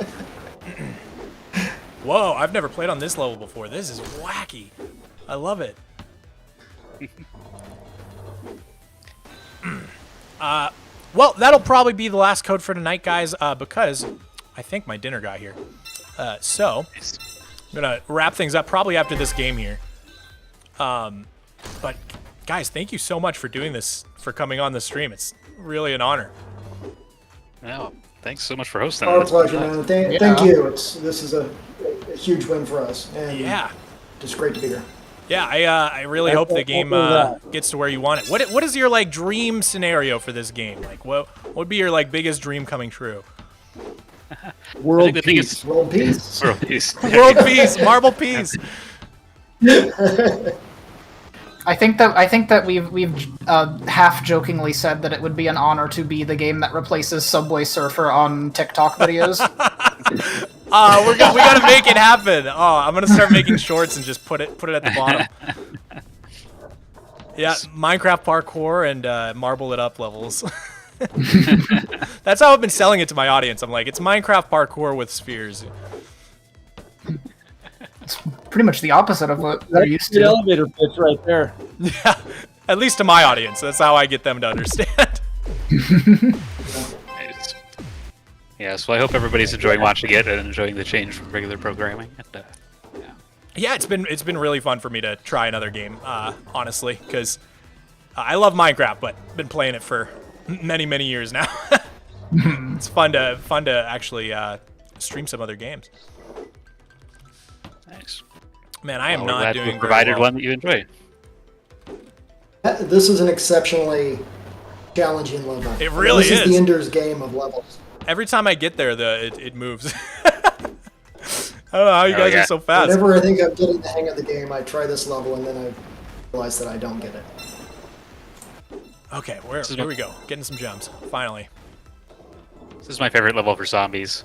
Whoa, I've never played on this level before. This is wacky. I love it. Well, that'll probably be the last code for tonight, guys, because I think my dinner got here. So, I'm going to wrap things up probably after this game here. But, guys, thank you so much for doing this, for coming on the stream. It's really an honor. No, thanks so much for hosting. Our pleasure, man. Thank you. This is a huge win for us. And Yeah. Just great to be here. Yeah, I really hope the game gets to where you want it. What is your like dream scenario for this game? Like what would be your like biggest dream coming true? World peace. peace. World peace. World peace. World peace, marble peace. I think that we've half jokingly said that it would be an honor to be the game that replaces Subway Surfer on TikTok videos. We gotta make it happen. Oh, I'm gonna start making shorts and just put it at the bottom. Yeah, Minecraft parkour and Marble It Up levels. That's how I've been selling it to my audience. I'm like, it's Minecraft parkour with spheres. It's pretty much the opposite of what they're used The to. elevator pitch right there. Yeah, at least to my audience. That's how I get them to understand. Nice. Yeah, so I hope everybody's enjoying watching it and enjoying the change from regular programming. And, Yeah, it's been really fun for me to try another game, honestly, because I love Minecraft, but been playing it for many years now. It's fun to actually stream some other games. nice. Man, I am Well, we're not glad doing we very provided well. one that you enjoy. This is an exceptionally challenging level. It really This is is. the Ender's Game of levels. Every time I get there, it moves. I don't know how you guys yeah. are so fast. Whenever I think I'm getting the hang of the game, I try this level and then I realize that I don't get it. Okay, here we go. Getting some gems. Finally. This is my favorite level for zombies.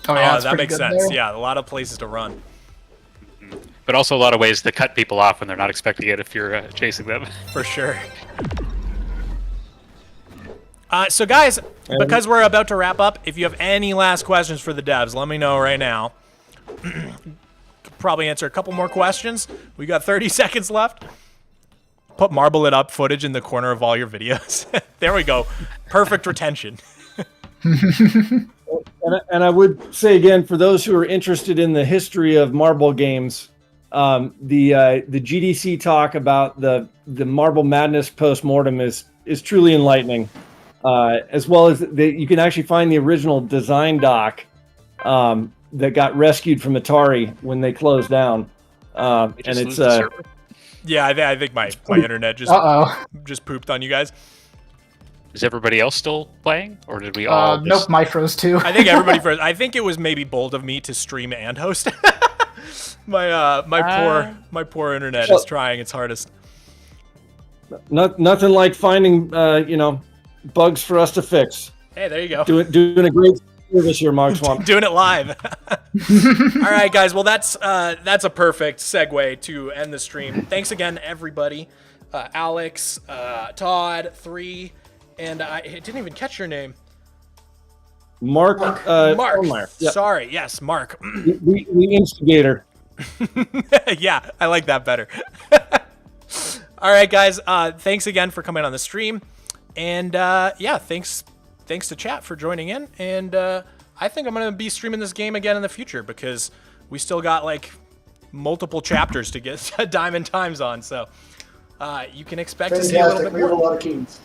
Oh yeah, it's that pretty makes good sense. there. Yeah, a lot of places to run. But also a lot of ways to cut people off when they're not expecting it if you're chasing them. For sure. So guys, because we're about to wrap up, if you have any last questions for the devs, let me know right now. Could probably answer a couple more questions. We got 30 seconds left. Put Marble It Up footage in the corner of all your videos. There we go. Perfect retention. And I would say again, for those who are interested in the history of marble games, the GDC talk about the Marble Madness post-mortem is truly enlightening, as well as you can actually find the original design doc that got rescued from Atari when they closed down, and it's yeah, I think my internet just pooped on you guys. Is everybody else still playing, or did we all? Nope, my froze too. I think everybody froze. I think it was maybe bold of me to stream and host. my poor internet is trying its hardest. Nothing like finding bugs for us to fix. Hey, there you go. Doing a great service here, Mogswamp. Doing it live. All right, guys. Well, that's a perfect segue to end the stream. Thanks again, everybody. Alex, Todd, 3, and I didn't even catch your name. Mark. Mark. Yep. Sorry. Yes, Mark. the instigator. Yeah, I like that better. All right, guys. Thanks again for coming on the stream, and yeah, thanks to chat for joining in. And I think I'm gonna be streaming this game again in the future because we still got like multiple chapters to get Diamond Times on. So you can expect to see a little bit more. We have a lot of keys.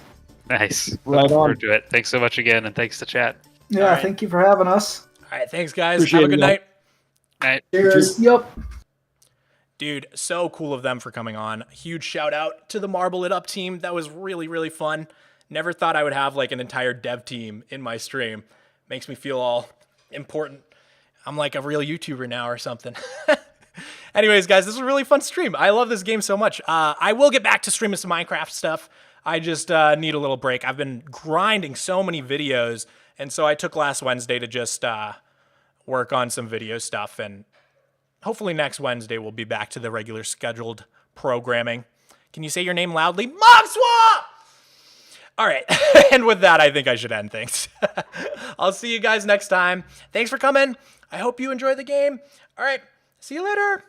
Nice. Right Look forward on. to it. Thanks so much again, and thanks to chat. Yeah, All right. thank you for having us. All right, thanks, guys. Appreciate Have a good it, night. Night. Cheers. Yep. Dude, so cool of them for coming on. Huge shout out to the Marble It Up team. That was really, really fun. Never thought I would have like an entire dev team in my stream. Makes me feel all important. I'm like a real YouTuber now or something. Anyways, guys, this was a really fun stream. I love this game so much. I will get back to streaming some Minecraft stuff. I just need a little break. I've been grinding so many videos, and so I took last Wednesday to just work on some video stuff, and hopefully next Wednesday we'll be back to the regular scheduled programming. Can you say your name loudly? Mogswamp! All right, and with that, I think I should end things. I'll see you guys next time. Thanks for coming. I hope you enjoy the game. All right, see you later.